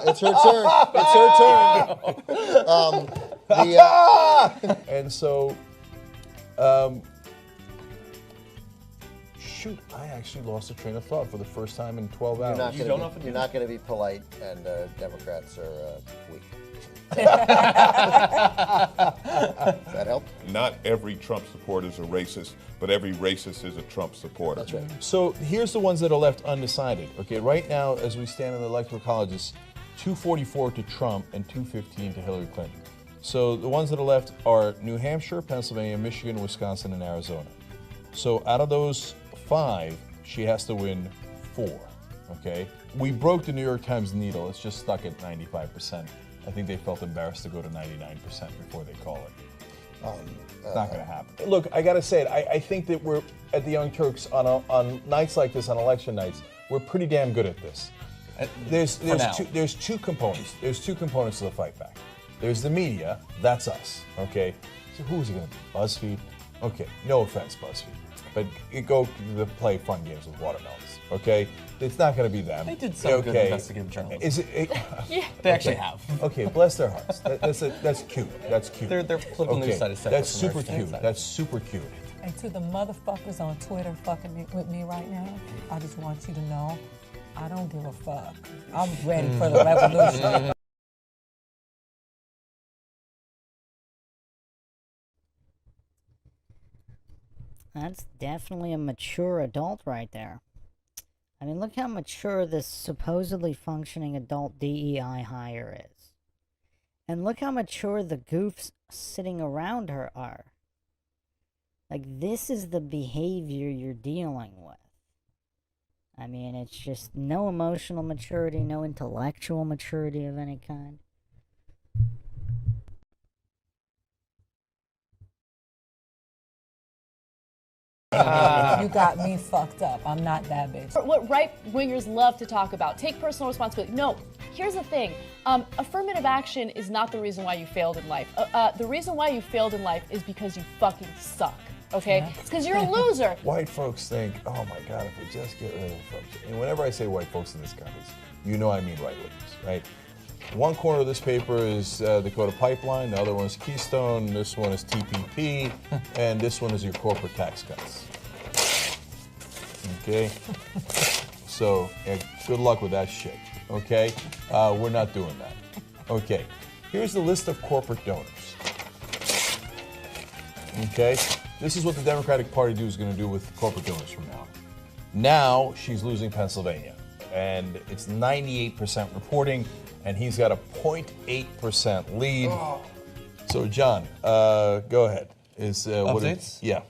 It's her turn. It's her turn. And so. Shoot, I actually lost a train of thought for the first time in 12 hours. You're not going to be polite, and Democrats are weak. Does that help? Not every Trump supporter is a racist, but every racist is a Trump supporter. That's right. So here's the ones that are left undecided. Okay, right now, as we stand in the electoral colleges, 244 to Trump and 215 to Hillary Clinton. So the ones that are left are New Hampshire, Pennsylvania, Michigan, Wisconsin, and Arizona. So out of those 5, she has to win 4, okay? We broke the New York Times needle. It's just stuck at 95%. I think they felt embarrassed to go to 99% before they call it. It's not going to happen. Look, I got to say it. I think that we're, at the Young Turks, on nights like this, on election nights, we're pretty damn good at this. There's two components. There's 2 components to the fight back. There's the media. That's us, okay? So who's it going to be? BuzzFeed? Okay, no offense, BuzzFeed. But go play fun games with watermelons, okay? It's not going to be them. They did some good investigative journalism. Is it? Yeah, they actually have. Okay, bless their hearts. That's cute. That's cute. Their political news site is set That's up from super cute. That's super cute. and to the motherfuckers on Twitter fucking with me right now, I just want you to know, I don't give a fuck. I'm ready for the revolution. That's definitely a mature adult right there. I mean, look how mature this supposedly functioning adult DEI hire is. And look how mature the goofs sitting around her are. Like, this is the behavior you're dealing with. I mean, it's just no emotional maturity, no intellectual maturity of any kind. You got me fucked up. I'm not that bitch. What right-wingers love to talk about, take personal responsibility. No, here's the thing. Affirmative action is not the reason why you failed in life. The reason why you failed in life is because you fucking suck. okay? It's because you're a loser. White folks think, oh my God, if we just get rid of folks. And whenever I say white folks in this country, you know I mean right wingers, right? One corner of this paper is Dakota Pipeline, the other one is Keystone, this one is TPP, and this one is your corporate tax cuts. Okay? So, good luck with that shit, okay? We're not doing that. Okay, here's the list of corporate donors. Okay, this is what the Democratic Party is going to do with corporate donors from now on. Now she's losing Pennsylvania, and it's 98% reporting, and he's got a 0.8% lead. Oh. So John, go ahead. Updates? Yeah.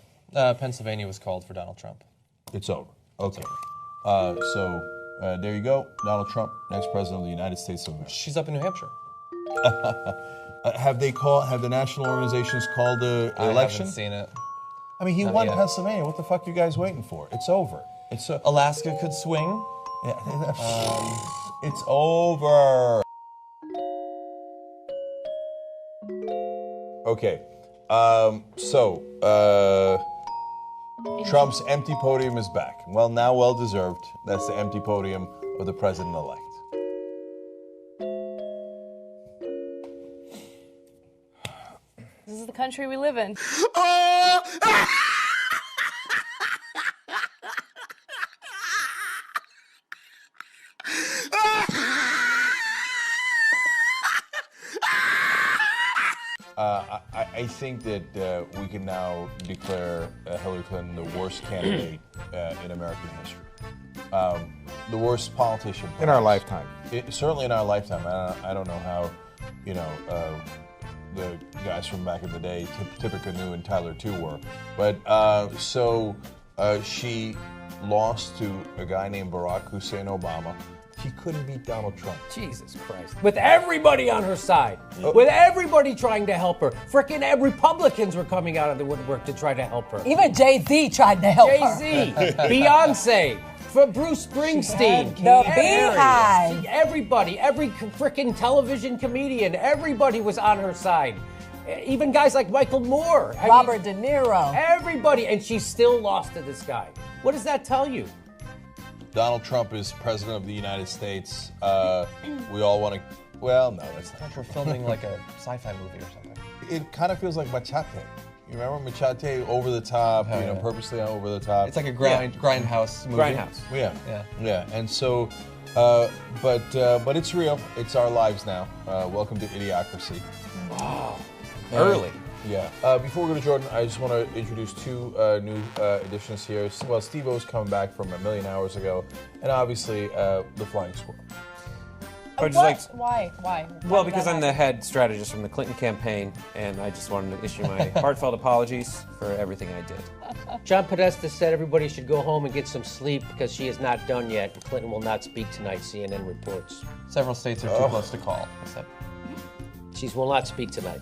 Pennsylvania was called for Donald Trump. It's over. Okay. There you go. Donald Trump, next president of the United States of America. She's up in New Hampshire. Have the national organizations called the election? I haven't seen it. I mean, he Not won yet. Pennsylvania. What the fuck are you guys waiting for? It's over. Alaska could swing. Yeah. It's over. Okay. Trump's empty podium is back. Well, now well deserved. That's the empty podium of the president-elect. This is the country we live in. I think that we can now declare Hillary Clinton the worst candidate in American history. The worst politician. In our lifetime. Certainly in our lifetime. I don't know how, the guys from back in the day, Tippecanoe Canoe and Tyler too were. But she lost to a guy named Barack Hussein Obama. He couldn't beat Donald Trump. Jesus Christ. With everybody on her side. With everybody trying to help her. Frickin' Republicans were coming out of the woodwork to try to help her. Even Jay-Z tried to help her. Jay-Z, Beyonce, for Bruce Springsteen. The Beehive. Everybody, every frickin' television comedian, everybody was on her side. Even guys like Michael Moore. Robert De Niro. Everybody, and she still lost to this guy. What does that tell you? Donald Trump is president of the United States. We all want to. Well, no, that's not. We're filming like a sci-fi movie or something. It kind of feels like Machete. You remember Machete? Over the top, purposely over the top. It's like a grindhouse movie. Grindhouse. Yeah. And so, but it's real. It's our lives now. Welcome to Idiocracy. Wow. Early. Yeah. Before we go to Jordan, I just want to introduce two new additions here. Well, Steve-O's coming back from a million hours ago, and obviously the Flying Squirrel. Why? Well, because I'm the head strategist from the Clinton campaign, and I just wanted to issue my heartfelt apologies for everything I did. John Podesta said everybody should go home and get some sleep because she is not done yet, and Clinton will not speak tonight, CNN reports. Several states are too close to call. She will not speak tonight.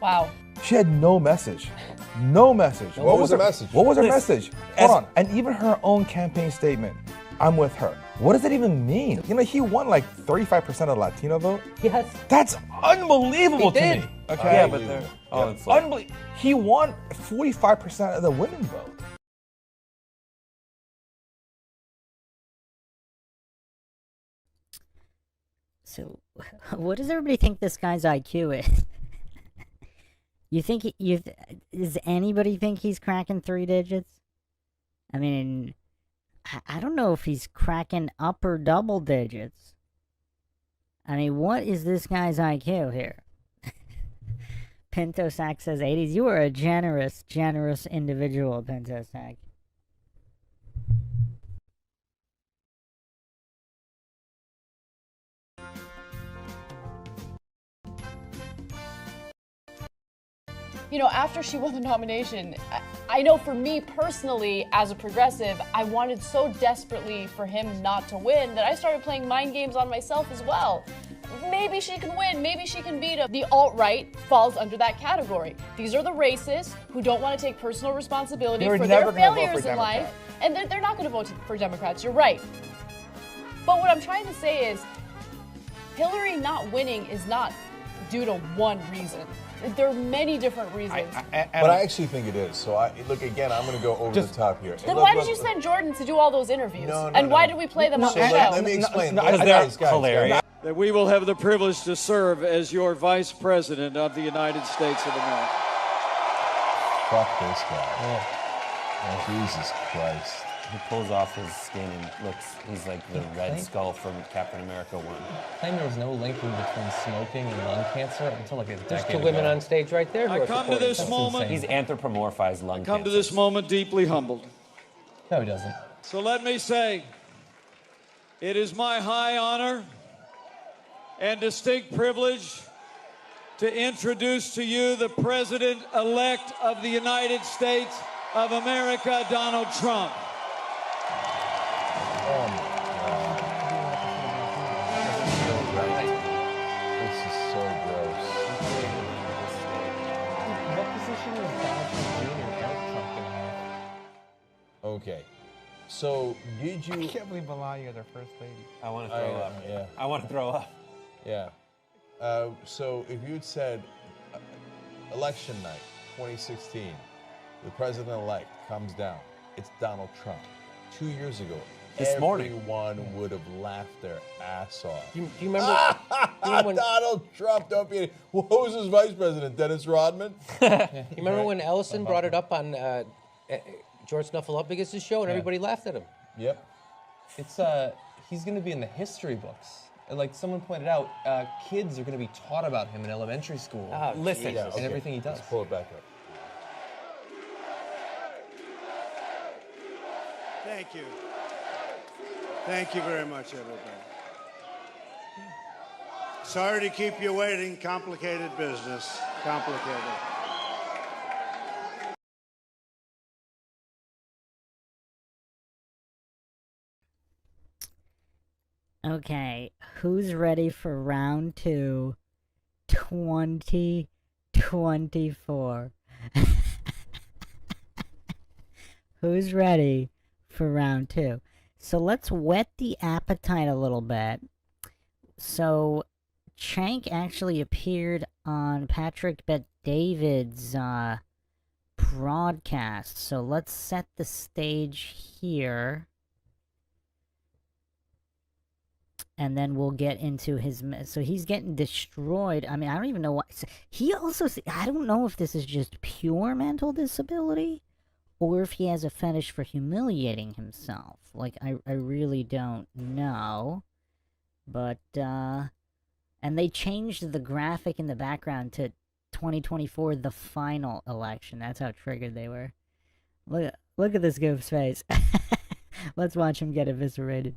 Wow. She had no message. No message. What was her message? What was her message? Hold on. And even her own campaign statement, I'm with her. What does that even mean? He won like 35% of the Latino vote. Yes. That's unbelievable to me. Okay. Yeah, but they're all inflated. He won 45% of the women vote. So, what does everybody think this guy's IQ is? You think does anybody think he's cracking 3 digits? I mean, I don't know if he's cracking upper double digits. I mean, what is this guy's IQ here? Pinto Sack says 80s. You are a generous individual, Pinto Sack. After she won the nomination, I know for me personally, as a progressive, I wanted so desperately for him not to win that I started playing mind games on myself as well. Maybe she can win, maybe she can beat him. The alt-right falls under that category. These are the racists who don't want to take personal responsibility for their failures in life, and they're not going to vote for Democrats, you're right. But what I'm trying to say is, Hillary not winning is not due to one reason. There are many different reasons. But I actually think it is. So look again. I'm going to go over the top here. Then why did you send Jordan to do all those interviews? And why did we play them on the show? Let me explain. Because they're hilarious. That we will have the privilege to serve as your Vice President of the United States of America. Fuck this guy. Oh, Jesus Christ. He pulls off his skin and he's like the Red Skull from Captain America 1. Claimed there was no link between smoking and lung cancer until like a decade There's two ago. women on stage right there. I come to this moment. He's anthropomorphized lung cancer. Come to this moment deeply humbled. No, he doesn't. So let me say, it is my high honor and distinct privilege to introduce to you the President-elect of the United States of America, Donald Trump. Oh my God. This is so gross. What position is Donald Trump Jr. Donald Trump gonna have? Okay. So did you? I can't believe Melania, their first lady. I want to throw up. Yeah. I want to throw up. Yeah. So if you'd said election night 2016, the president-elect comes down, it's Donald Trump. 2 years ago, This morning, everyone would have laughed their ass off. Do you remember? when, Donald Trump, don't be. Who was his vice president? Dennis Rodman? you remember when Ellison brought it up on George Snuffleupagus' show and everybody laughed at him? Yep. It's he's going to be in the history books. And like someone pointed out, kids are going to be taught about him in elementary school. Oh, listen, Yeah, okay. And everything he does. Let's pull it back up. Thank you. Thank you very much, everybody. Sorry to keep you waiting. Complicated business. Complicated. Okay, who's ready for round 2, 2024? Who's ready for round 2? So let's whet the appetite a little bit. So CENK actually appeared on Patrick Bet-David's broadcast. So let's set the stage here. And then we'll get into his... So he's getting destroyed. I mean, I don't even know what... He also... I don't know if this is just pure mental disability or if he has a fetish for humiliating himself. Like, I really don't know. But, and they changed the graphic in the background to 2024, the final election. That's how triggered they were. Look at this goof's face. Let's watch him get eviscerated.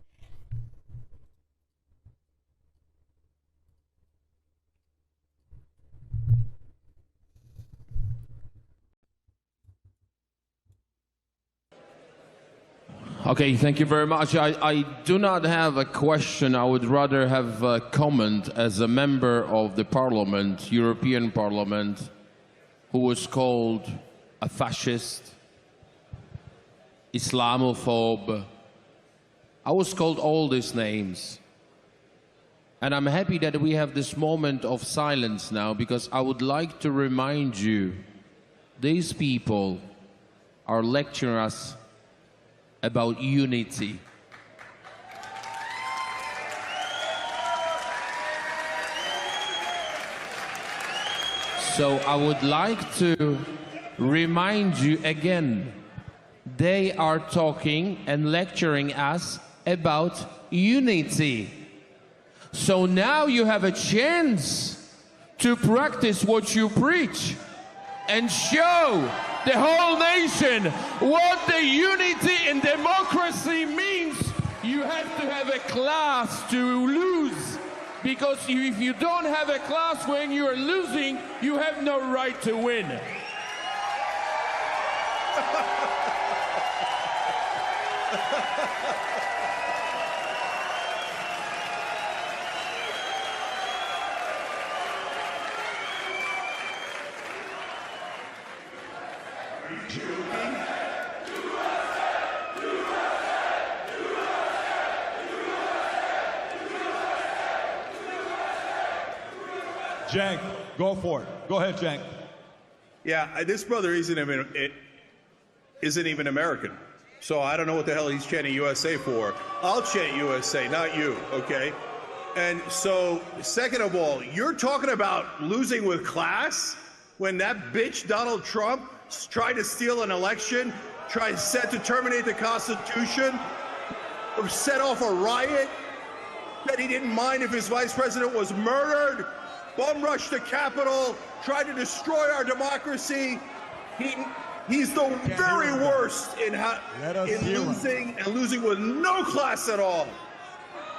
Okay, thank you very much. I do not have a question. I would rather have a comment as a member of the Parliament, European Parliament, who was called a fascist, Islamophobe. I was called all these names. And I'm happy that we have this moment of silence now, because I would like to remind you, these people are lecturing us about unity. So I would like to remind you again, they are talking and lecturing us about unity. So now you have a chance to practice what you preach and show the whole nation what the unity in democracy means. You have to have a class to lose, because if you don't have a class when you are losing, you have no right to win. Cenk, Go for it. Go ahead, Cenk. Yeah, this brother isn't even American. So I don't know what the hell he's chanting USA for. I'll chant USA, not you, okay? And so, second of all, you're talking about losing with class when that bitch Donald Trump tried to steal an election, set to terminate the Constitution, or set off a riot, that he didn't mind if his vice president was murdered, bum rushed the Capitol, tried to destroy our democracy. He's the very worst in losing with no class at all.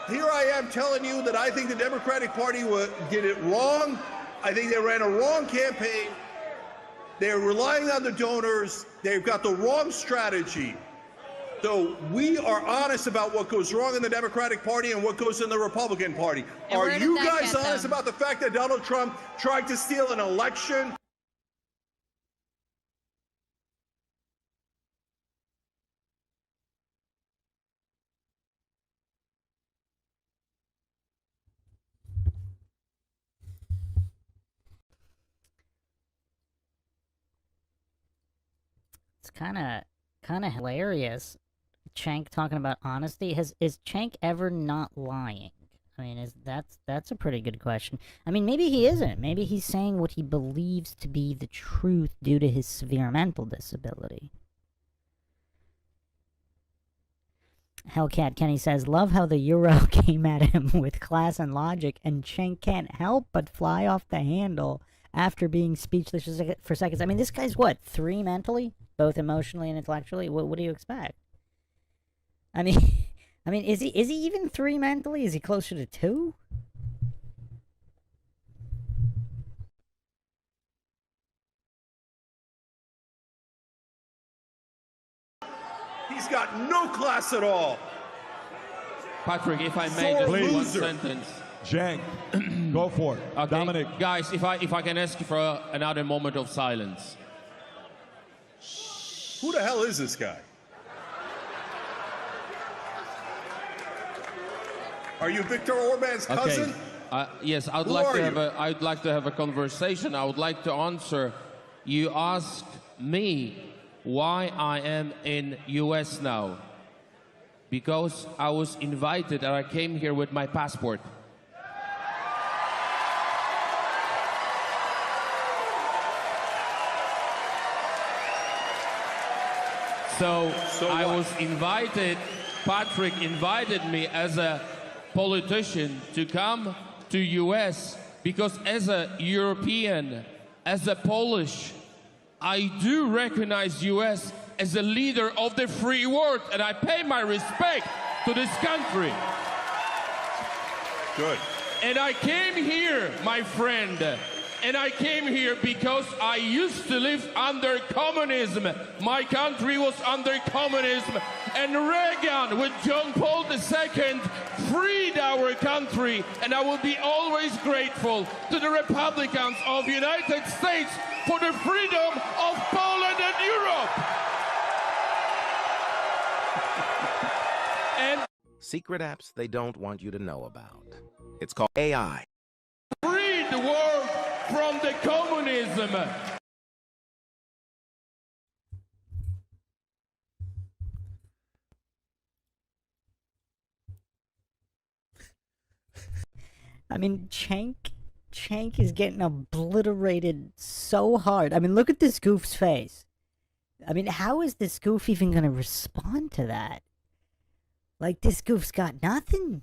Here I am telling you that I think the Democratic Party did it wrong. I think they ran a wrong campaign. They're relying on the donors. They've got the wrong strategy. So we are honest about what goes wrong in the Democratic Party and what goes in the Republican Party. And are you guys honest about the fact that Donald Trump tried to steal an election? It's kind of hilarious. Cenk talking about honesty. Is Cenk ever not lying? I mean, that's a pretty good question. I mean, maybe he isn't. Maybe he's saying what he believes to be the truth due to his severe mental disability. Hellcat Kenny says, love how the Euro came at him with class and logic, and Cenk can't help but fly off the handle after being speechless for seconds. I mean, this guy's what, 3 mentally? Both emotionally and intellectually? What do you expect? I mean, is he even 3 mentally? Is he closer to 2? He's got no class at all. Patrick, if I may, just one sentence. Cenk, go for it. Okay. Dominic. Guys, if I can ask you for another moment of silence. Who the hell is this guy? Are you Viktor Orban's cousin? Okay. Yes, I'd Who like are to you? have a conversation. I would like to answer. You asked me why I am in US now. Because I was invited and I came here with my passport. So I was invited, Patrick invited me as a politician to come to US because as a European, as a Polish, I do recognize US as a leader of the free world and I pay my respect to this country. Good. And I came here, my friend, and I came here because I used to live under communism. My country was under communism. And Reagan, with John Paul II, freed our country. And I will be always grateful to the Republicans of the United States for the freedom of Poland and Europe. And secret apps they don't want you to know about. It's called AI. Free the world from the communism. I mean, Cenk is getting obliterated so hard. I mean, look at this goof's face. I mean, how is this goof even going to respond to that? Like, this goof's got nothing.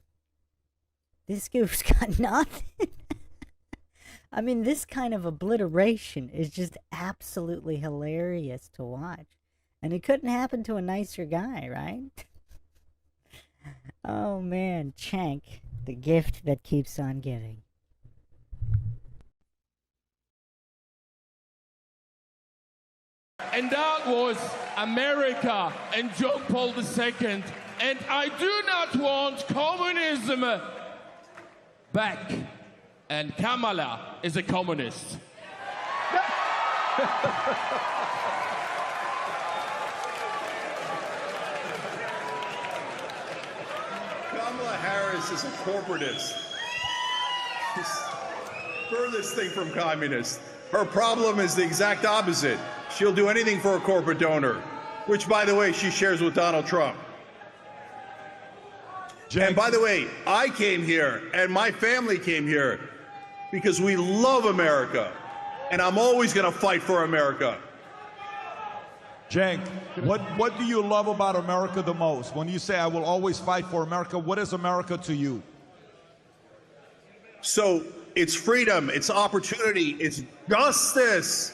This goof's got nothing. I mean, this kind of obliteration is just absolutely hilarious to watch. And it couldn't happen to a nicer guy, right? Oh, man. Cenk, the gift that keeps on giving. And that was America and John Paul II. And I do not want communism back. And Kamala is a communist. Kamala Harris is a corporatist. Furthest thing from communist. Her problem is the exact opposite. She'll do anything for a corporate donor, which, by the way, she shares with Donald Trump. And by the way, I came here and my family came here because we love America, and I'm always going to fight for America. Cenk, what do you love about America the most? When you say I will always fight for America, what is America to you? So it's freedom, it's opportunity, it's justice.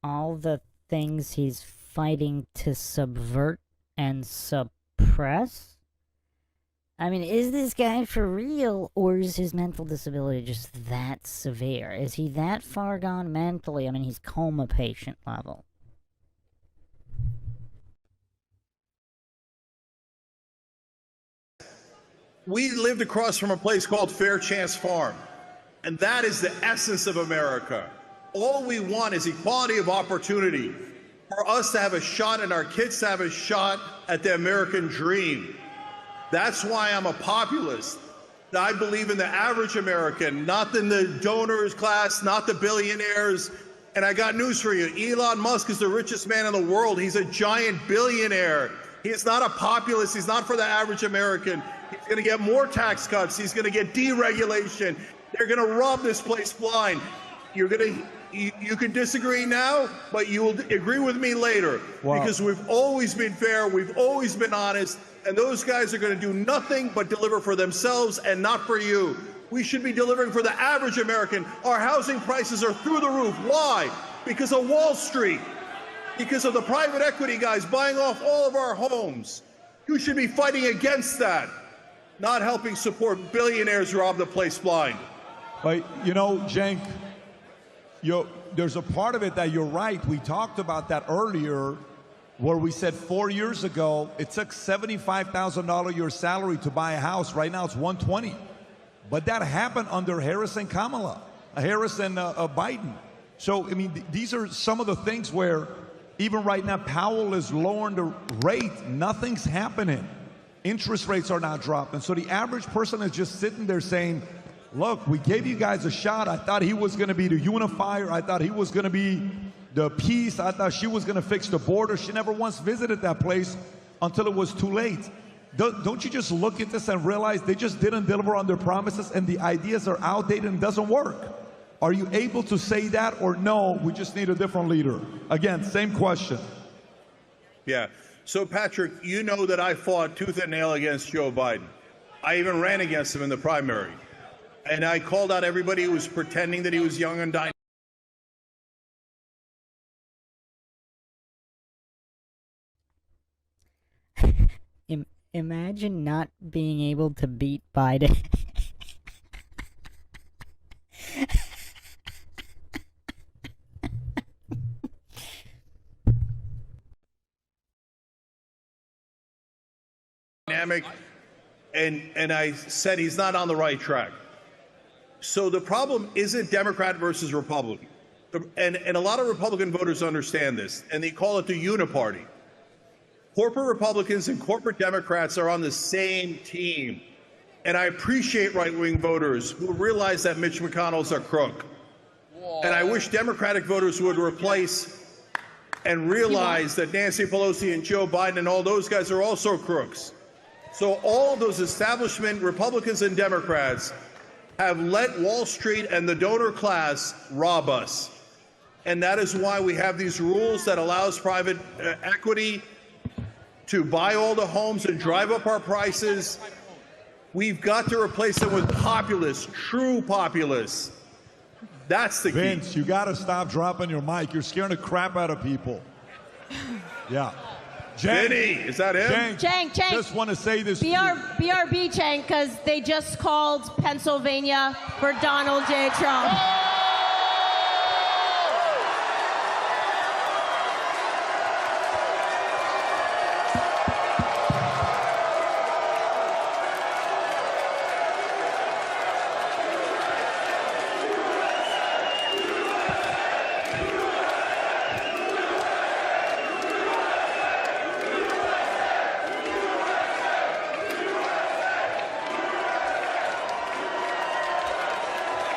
All the things he's fighting to subvert and suppress? I mean, is this guy for real, or is his mental disability just that severe? Is he that far gone mentally? I mean, he's coma patient level. We lived across from a place called Fair Chance Farm, and that is the essence of America. All we want is equality of opportunity for us to have a shot and our kids to have a shot at the American dream. That's why I'm a populist. I believe in the average American, not in the donors class, not the billionaires. And I got news for you. Elon Musk is the richest man in the world. He's a giant billionaire. He is not a populist. He's not for the average American. He's going to get more tax cuts. He's going to get deregulation. They're going to rob this place blind. You can disagree now, but you will agree with me later. Wow. Because we've always been fair. We've always been honest. And those guys are going to do nothing but deliver for themselves and not for you. We should be delivering for the average American. Our housing prices are through the roof. Why? Because of Wall Street. Because of the private equity guys buying off all of our homes. You should be fighting against that, not helping support billionaires rob the place blind. But, you know, Cenk, there's a part of it that you're right. We talked about that earlier, where we said 4 years ago, it took $75,000 your salary to buy a house. Right now it's $120,000. But that happened under Harris and Kamala, Harris and Biden. So, I mean, these are some of the things where even right now, Powell is lowering the rate. Nothing's happening. Interest rates are not dropping. So the average person is just sitting there saying, look, we gave you guys a shot. I thought he was going to be the unifier. I thought he was going to be the peace. I thought she was going to fix the border. She never once visited that place until it was too late. Don't you just look at this and realize they just didn't deliver on their promises and the ideas are outdated and doesn't work? Are you able to say that, or no, we just need a different leader? Again, same question. Yeah. So, Patrick, you know that I fought tooth and nail against Joe Biden. I even ran against him in the primary. And I called out everybody who was pretending that he was young and dynamic. Imagine not being able to beat Biden. And I said he's not on the right track. So the problem isn't Democrat versus Republican. And a lot of Republican voters understand this, and they call it the uniparty. Corporate Republicans and corporate Democrats are on the same team. And I appreciate right-wing voters who realize that Mitch McConnell's a crook. Whoa. And I wish Democratic voters would replace and realize that Nancy Pelosi and Joe Biden and all those guys are also crooks. So all of those establishment Republicans and Democrats have let Wall Street and the donor class rob us. And that is why we have these rules that allows private equity to buy all the homes and drive up our prices. We've got to replace them with populists, true populists. That's the key. Vince, you got to stop dropping your mic. You're scaring the crap out of people. Yeah. Cenk, Vinny, is that him? Cenk. Just want to say this. BRB, Cenk, because they just called Pennsylvania for Donald J. Trump.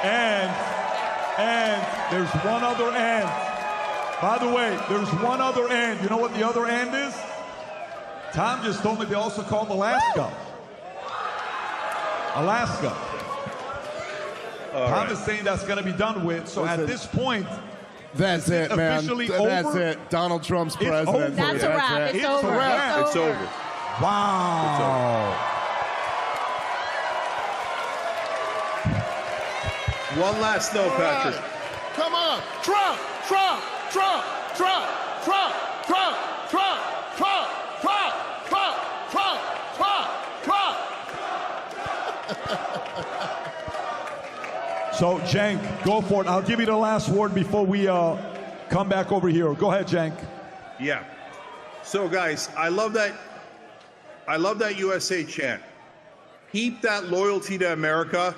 And there's one other end. By the way, there's one other end. You know what the other end is? Tom just told me they also call Alaska. Alaska. Tom is saying that's going to be done with. So at this point, that's it, man. Officially That's over? it. Donald Trump's It's president. over. That's a wrap. It's It's a over. wrap. It's over. Wow. One last note, Patrick. Come on. Trump, Trump, Trump, Trump, Trump, Trump, Trump, Trump, Trump, Trump, Trump, Trump, Trump. So, Cenk, go for it. I'll give you the last word before we come back over here. Go ahead, Cenk. Yeah. So, guys, I love that USA chant. Keep that loyalty to America,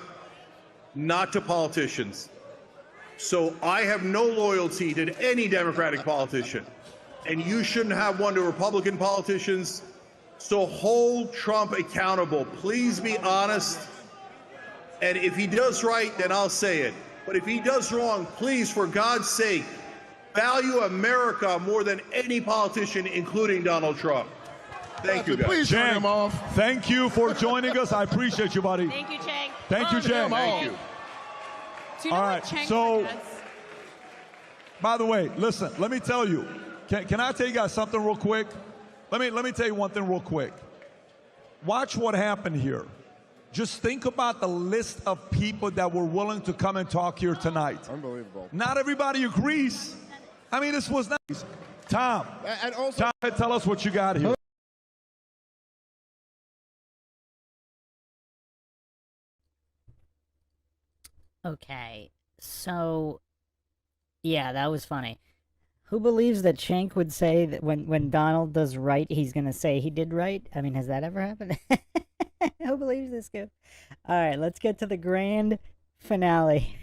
not to politicians. So I have no loyalty to any Democratic politician, and you shouldn't have one to Republican politicians. So hold Trump accountable. Please be honest. And if he does right, then I'll say it. But if he does wrong, please, for God's sake, value America more than any politician, including Donald Trump. Thank you, guys. Please turn him off. Thank you for joining us. I appreciate you, buddy. Thank you, Cenk. Thank you, Cenk. Thank you. Do you know All what right, Cenk so, forgets? by the way, listen, let me tell you. Can I tell you guys something real quick? Let me tell you one thing real quick. Watch what happened here. Just think about the list of people that were willing to come and talk here tonight. Unbelievable. Not everybody agrees. I mean, this was nice. Tom, And also, Tom, tell us what you got here. Okay, so yeah, that was funny. Who believes that Cenk would say that when Donald does right, he's gonna say he did right? I mean, has that ever happened? Who believes this guy? All right, let's get to the grand finale.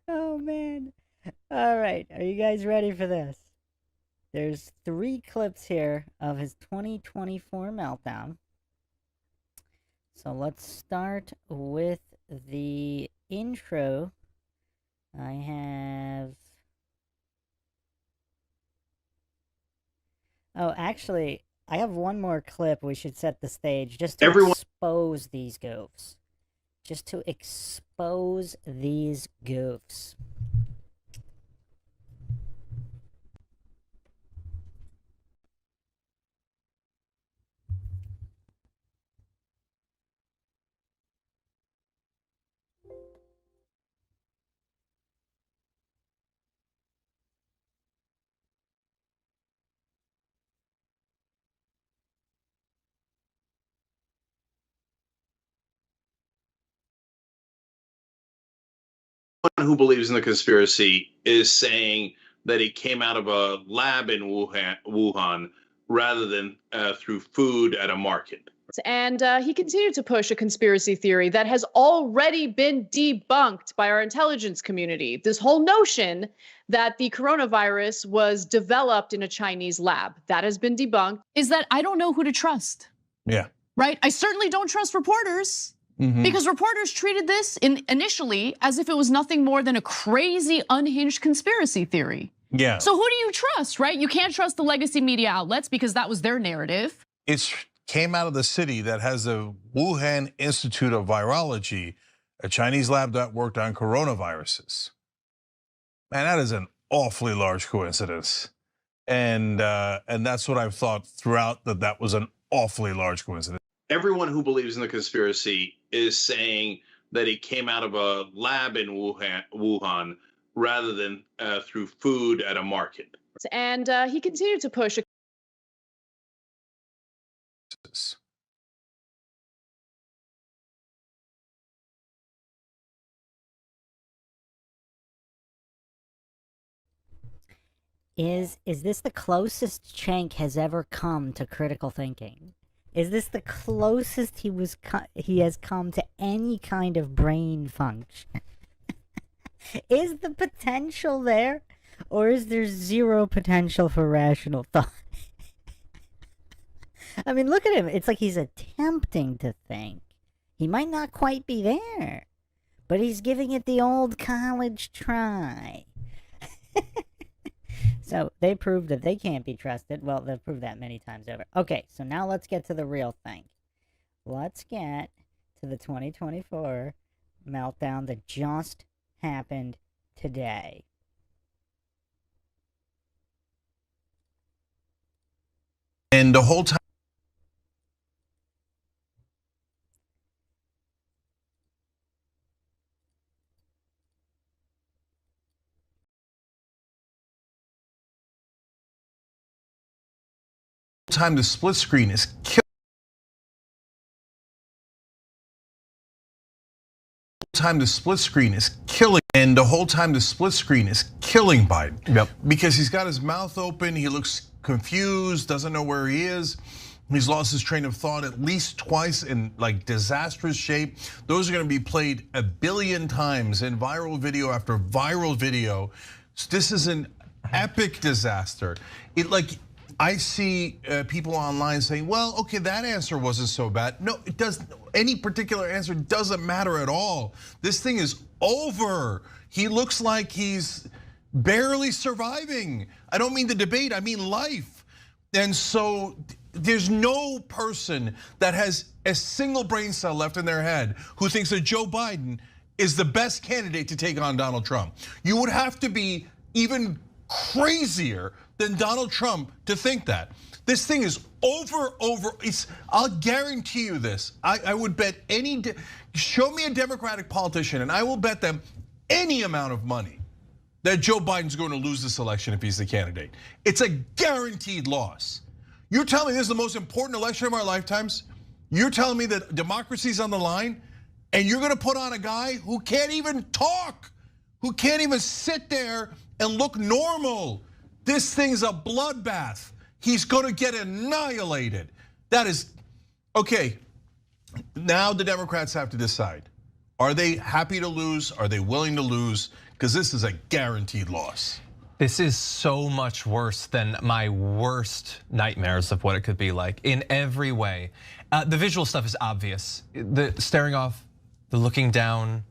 Oh man! All right, are you guys ready for this? There's 3 clips here of his 2024 meltdown. So let's start with the intro. I have... Oh, actually, I have one more clip. We should set the stage just to expose these goofs. Just to expose these goofs. Who believes in the conspiracy is saying that he came out of a lab in Wuhan rather than through food at a market. And he continued to push a conspiracy theory that has already been debunked by our intelligence community. This whole notion that the coronavirus was developed in a Chinese lab, that has been debunked. Is that I don't know who to trust, Yeah. right? I certainly don't trust reporters. Because reporters treated this initially as if it was nothing more than a crazy, unhinged conspiracy theory. Yeah. So who do you trust, right? You can't trust the legacy media outlets because that was their narrative. It came out of the city that has the Wuhan Institute of Virology, a Chinese lab that worked on coronaviruses. Man, that is an awfully large coincidence. And that's what I've thought throughout, that was an awfully large coincidence. Everyone who believes in the conspiracy is saying that he came out of a lab in Wuhan rather than through food at a market. And he continued to push a Is this the closest Cenk has ever come to critical thinking? Is this the closest he has come to any kind of brain function? Is the potential there, or is there zero potential for rational thought? I mean, look at him. It's like he's attempting to think. He might not quite be there, but he's giving it the old college try. So they proved that they can't be trusted. Well, they've proved that many times over. Okay, so now let's get to the real thing. Let's get to the 2024 meltdown that just happened today. And the whole time the split screen is killing, and the whole time the split screen is killing Biden. Yep. Because he's got his mouth open, he looks confused, doesn't know where he is. He's lost his train of thought at least twice in like disastrous shape. Those are gonna be played 1 billion times in viral video after viral video. This is an epic disaster. I see people online saying, well, okay, that answer wasn't so bad. No, it doesn't. Any particular answer doesn't matter at all. This thing is over. He looks like he's barely surviving. I don't mean the debate, I mean life. And so there's no person that has a single brain cell left in their head who thinks that Joe Biden is the best candidate to take on Donald Trump. You would have to be even crazier than Donald Trump to think that. This thing is over. I'll guarantee you this. I would bet show me a Democratic politician and I will bet them any amount of money that Joe Biden's going to lose this election if he's the candidate. It's a guaranteed loss. You're telling me this is the most important election of our lifetimes? You're telling me that democracy's on the line and you're gonna put on a guy who can't even talk, who can't even sit there and look normal. This thing's a bloodbath. He's gonna get annihilated. That is, okay, now the Democrats have to decide. Are they happy to lose? Are they willing to lose? Because this is a guaranteed loss. This is so much worse than my worst nightmares of what it could be like in every way. The visual stuff is obvious. The staring off, the looking down,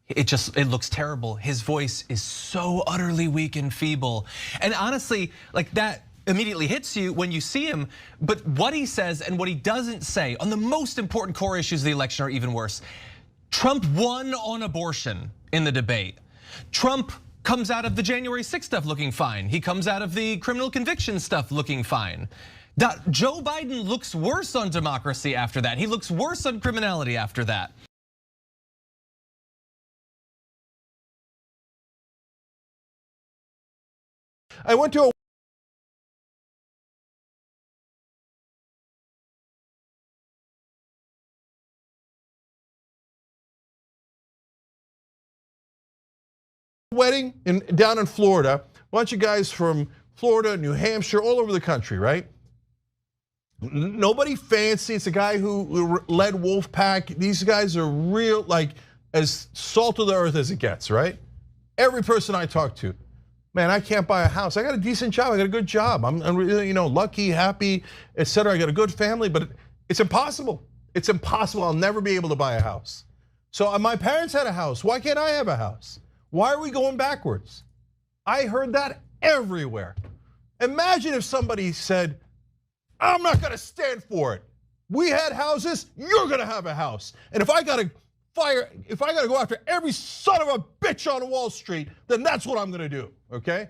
it looks terrible. His voice is so utterly weak and feeble. And honestly, like that immediately hits you when you see him, but what he says and what he doesn't say on the most important core issues of the election are even worse. Trump won on abortion in the debate. Trump comes out of the January 6th stuff looking fine. He comes out of the criminal conviction stuff looking fine. Joe Biden looks worse on democracy after that. He looks worse on criminality after that. I went to a wedding down in Florida, a bunch of guys from Florida, New Hampshire, all over the country, right? Nobody fancy. It's a guy who led Wolfpack. These guys are real, like as salt of the earth as it gets, right? Every person I talk to, man, I can't buy a house. I got a decent job. I got a good job. I'm really, lucky, happy, etc. I got a good family, but it's impossible. It's impossible. I'll never be able to buy a house. So my parents had a house. Why can't I have a house? Why are we going backwards? I heard that everywhere. Imagine if somebody said, I'm not gonna stand for it. We had houses, you're gonna have a house. And if I gotta go after every son of a bitch on Wall Street, then that's what I'm gonna do, okay?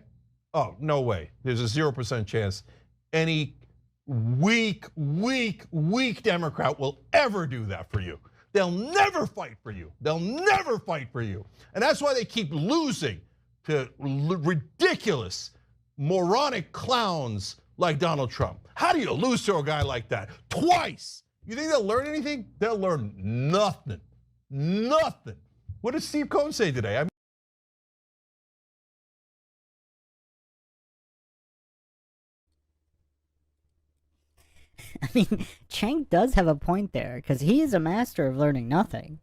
Oh, no way. There's a 0% chance any weak Democrat will ever do that for you. They'll never fight for you. They'll never fight for you. And that's why they keep losing to ridiculous, moronic clowns like Donald Trump. How do you lose to a guy like that? Twice. You think they'll learn anything? They'll learn nothing. Nothing. What did Steve Cohen say today? I mean, Cenk does have a point there, because he is a master of learning nothing.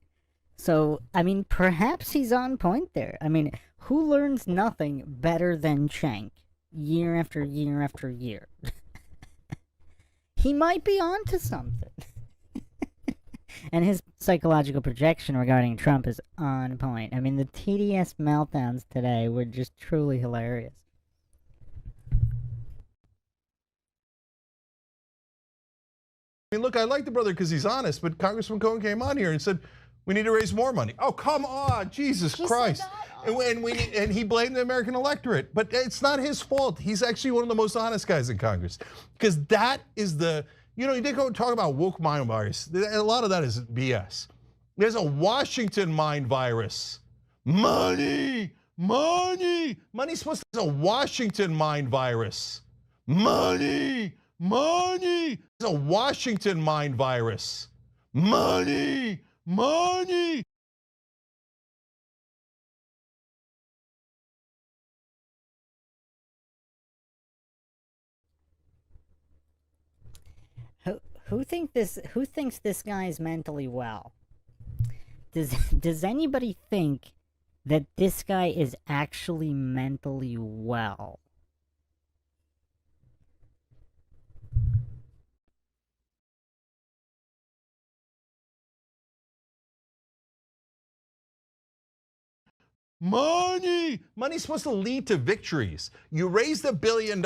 So, I mean, perhaps he's on point there. I mean, who learns nothing better than Cenk year after year after year? He might be onto something. And his psychological projection regarding Trump is on point. I mean, the TDS meltdowns today were just truly hilarious. I mean, look, I like the brother because he's honest, but Congressman Cohen came on here and said, we need to raise more money. Oh, come on, Jesus Christ. And he blamed the American electorate, but it's not his fault. He's actually one of the most honest guys in Congress, because that is the, you know, you did go talk about woke mind virus. A lot of that is BS. There's a Washington mind virus. Money's supposed to be a Washington mind virus. Money. It's a Washington mind virus. Money. Who thinks this guy is mentally well? Does anybody think that this guy is actually mentally well? Money's supposed to lead to victories. You raised $1 billion.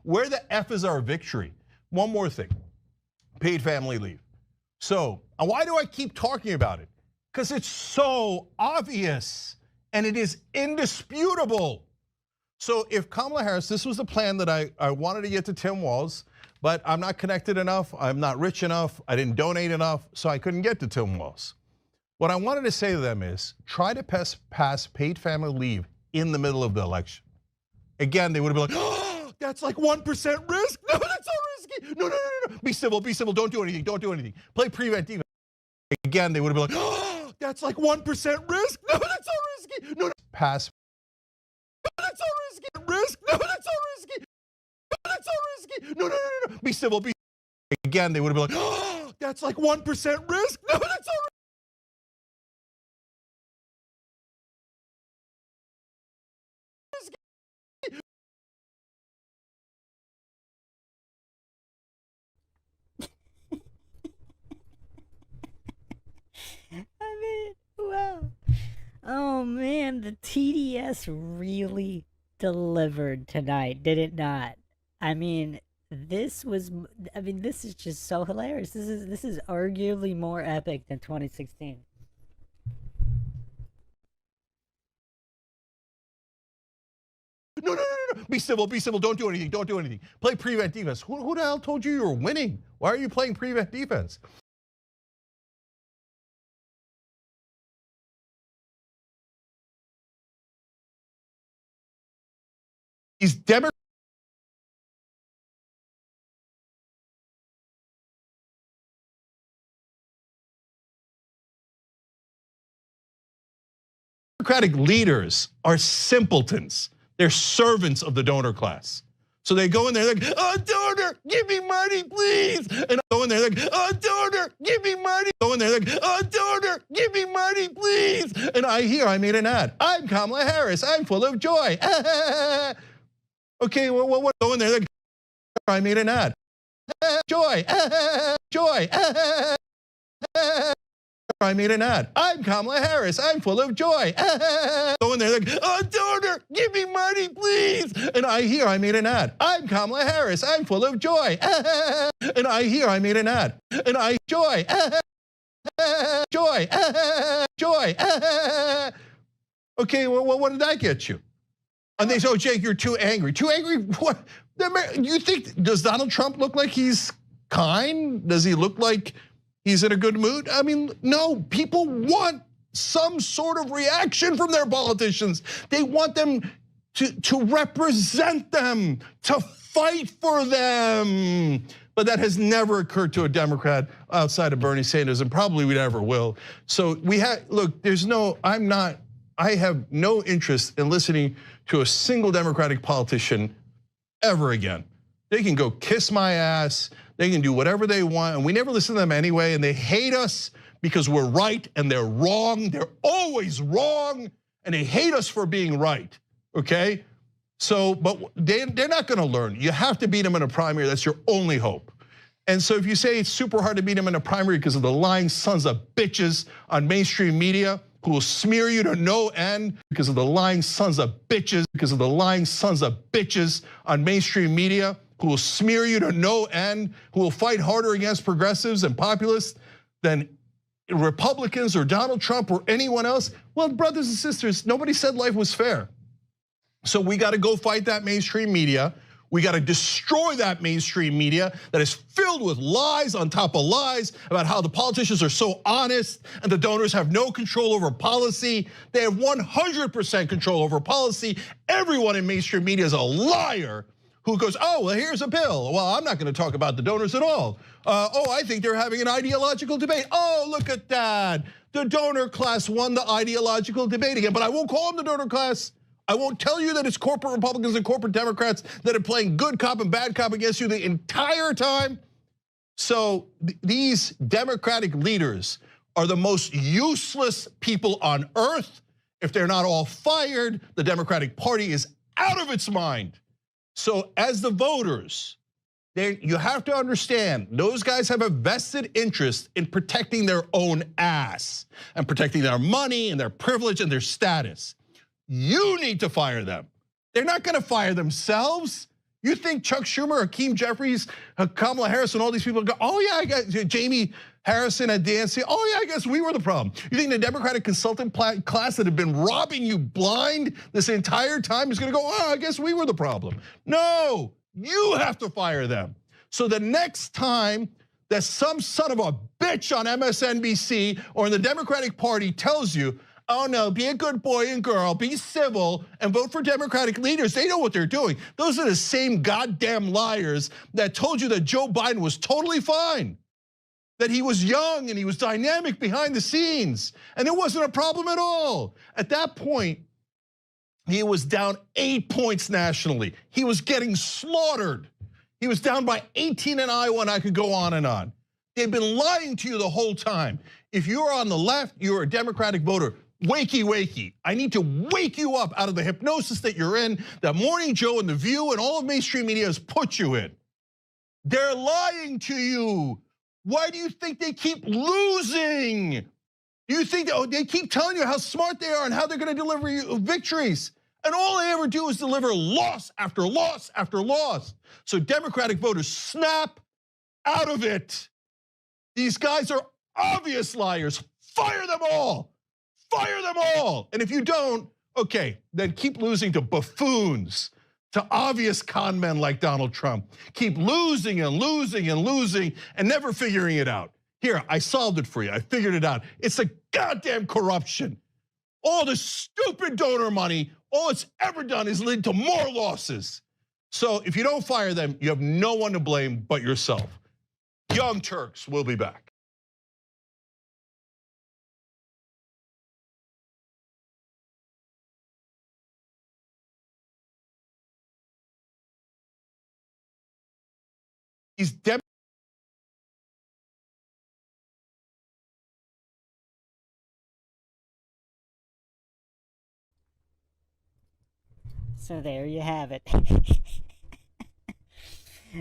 Where the F is our victory? One more thing, paid family leave. So why do I keep talking about it? Because it's so obvious and it is indisputable. So if Kamala Harris, this was the plan that I wanted to get to Tim Walz, but I'm not connected enough, I'm not rich enough, I didn't donate enough, so I couldn't get to Tim Walz. What I wanted to say to them is, try to pass paid family leave in the middle of the election. Again, they would have been like, oh, that's like 1% risk? No, that's so risky. No. Be civil, don't do anything. Play prevent defense. Again, they would have been like, oh, that's like 1% risk? No, that's so risky. No. Pass. No, that's so risky. Risk? No, that's so risky. No, that's so risky. No. Be civil, Again, they would have been like, oh, that's like 1% risk? No, that's so risky. I mean, wow. Oh man, the TDS really delivered tonight, did it not? I mean, this is just so hilarious. This is arguably more epic than 2016. No. Be civil, don't do anything. Play prevent defense. Who the hell told you you were winning? Why are you playing prevent defense? These Democratic leaders are simpletons. They're servants of the donor class. So they go in there like, oh, donor, give me money, please. And I go in there like, oh, donor, give me money. Go in there like, oh, donor, give me money, please. And I made an ad. I'm Kamala Harris. I'm full of joy. Okay, well, what? Go in there like, I made an ad. Joy. I made an ad. I'm Kamala Harris. I'm full of joy. Go in there like, oh, donor, give me money, please. And I made an ad. I'm Kamala Harris. I'm full of joy. And I made an ad. And joy. Okay, well, what did that get you? And they say, oh, Jake, you're too angry. Too angry? What? You think, does Donald Trump look like he's kind? Does he look like he's in a good mood? I mean, no, people want some sort of reaction from their politicians. They want them to represent them, to fight for them. But that has never occurred to a Democrat outside of Bernie Sanders, and probably we never will. So look, I have no interest in listening to a single Democratic politician ever again. They can go kiss my ass. They can do whatever they want, and we never listen to them anyway, and they hate us because we're right and they're wrong. They're always wrong, and they hate us for being right, okay? So, but they're not gonna learn. You have to beat them in a primary, that's your only hope. And so if you say it's super hard to beat him in a primary because of the lying sons of bitches on mainstream media who will smear you to no end because of the lying sons of bitches, on mainstream media who will smear you to no end, who will fight harder against progressives and populists than Republicans or Donald Trump or anyone else. Well, brothers and sisters, nobody said life was fair. So we got to go fight that mainstream media. We got to destroy that mainstream media that is filled with lies on top of lies about how the politicians are so honest and the donors have no control over policy. They have 100% control over policy. Everyone in mainstream media is a liar who goes, oh, well, here's a bill. Well, I'm not going to talk about the donors at all. Oh, I think they're having an ideological debate. Oh, look at that. The donor class won the ideological debate again, but I won't call them the donor class. I won't tell you that it's corporate Republicans and corporate Democrats that are playing good cop and bad cop against you the entire time. So these Democratic leaders are the most useless people on earth. If they're not all fired, the Democratic Party is out of its mind. So as the voters, you have to understand, those guys have a vested interest in protecting their own ass and protecting their money and their privilege and their status. You need to fire them. They're not gonna fire themselves. You think Chuck Schumer, Hakeem Jeffries, Kamala Harris, and all these people go, oh yeah, I got Jamie Harrison and DNC. Oh yeah, I guess we were the problem. You think the Democratic consultant class that have been robbing you blind this entire time is gonna go, oh, I guess we were the problem. No, you have to fire them. So the next time that some son of a bitch on MSNBC or in the Democratic Party tells you, oh no, be a good boy and girl, be civil, and vote for Democratic leaders. They know what they're doing. Those are the same goddamn liars that told you that Joe Biden was totally fine, that he was young and he was dynamic behind the scenes, and it wasn't a problem at all. At that point, he was down 8 points nationally. He was getting slaughtered. He was down by 18 in Iowa, and I could go on and on. They've been lying to you the whole time. If you're on the left, you're a Democratic voter. Wakey, wakey. I need to wake you up out of the hypnosis that you're in, that Morning Joe and The View and all of mainstream media has put you in. They're lying to you. Why do you think they keep losing? You think they keep telling you how smart they are and how they're gonna deliver you victories. And all they ever do is deliver loss after loss after loss. So Democratic voters, snap out of it. These guys are obvious liars. Fire them all. Fire them all. And if you don't, okay, then keep losing to buffoons, to obvious con men like Donald Trump. Keep losing and losing and losing and never figuring it out. Here, I solved it for you. I figured it out. It's a goddamn corruption. All the stupid donor money, all it's ever done is lead to more losses. So if you don't fire them, you have no one to blame but yourself. Young Turks will be back. He's So there you have it.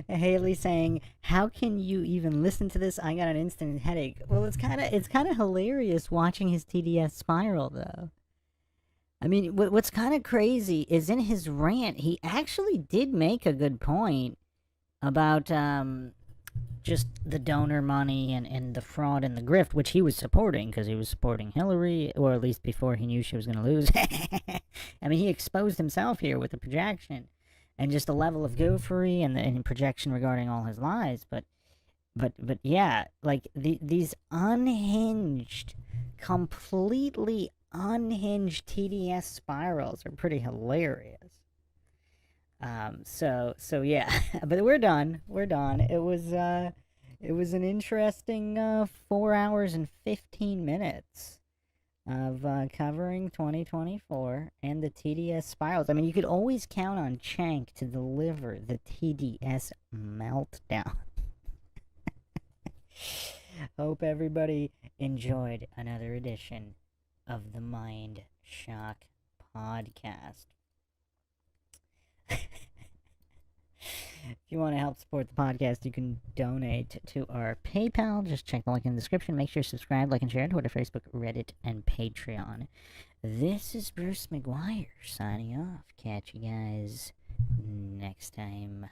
Haley saying, "How can you even listen to this? I got an instant headache." Well, it's kind of hilarious watching his TDS spiral, though. I mean, what's kind of crazy is in his rant, he actually did make a good point about just the donor money and the fraud and the grift, which he was supporting because he was supporting Hillary, or at least before he knew she was going to lose. I mean, he exposed himself here with the projection and just the level of goofery and projection regarding all his lies. But yeah, like these unhinged, completely unhinged TDS spirals are pretty hilarious. So yeah, but we're done. It was an interesting 4 hours and 15 minutes of covering 2024 and the TDS spirals. I mean, you could always count on Cenk to deliver the TDS meltdown. Hope everybody enjoyed another edition of the MINDSHOCK podcast. If you want to help support the podcast, you can donate to our PayPal. Just check the link in the description. Make sure to subscribe, like, and share on Twitter, Facebook, Reddit, and Patreon. This is Bruce McGuire signing off. Catch you guys next time.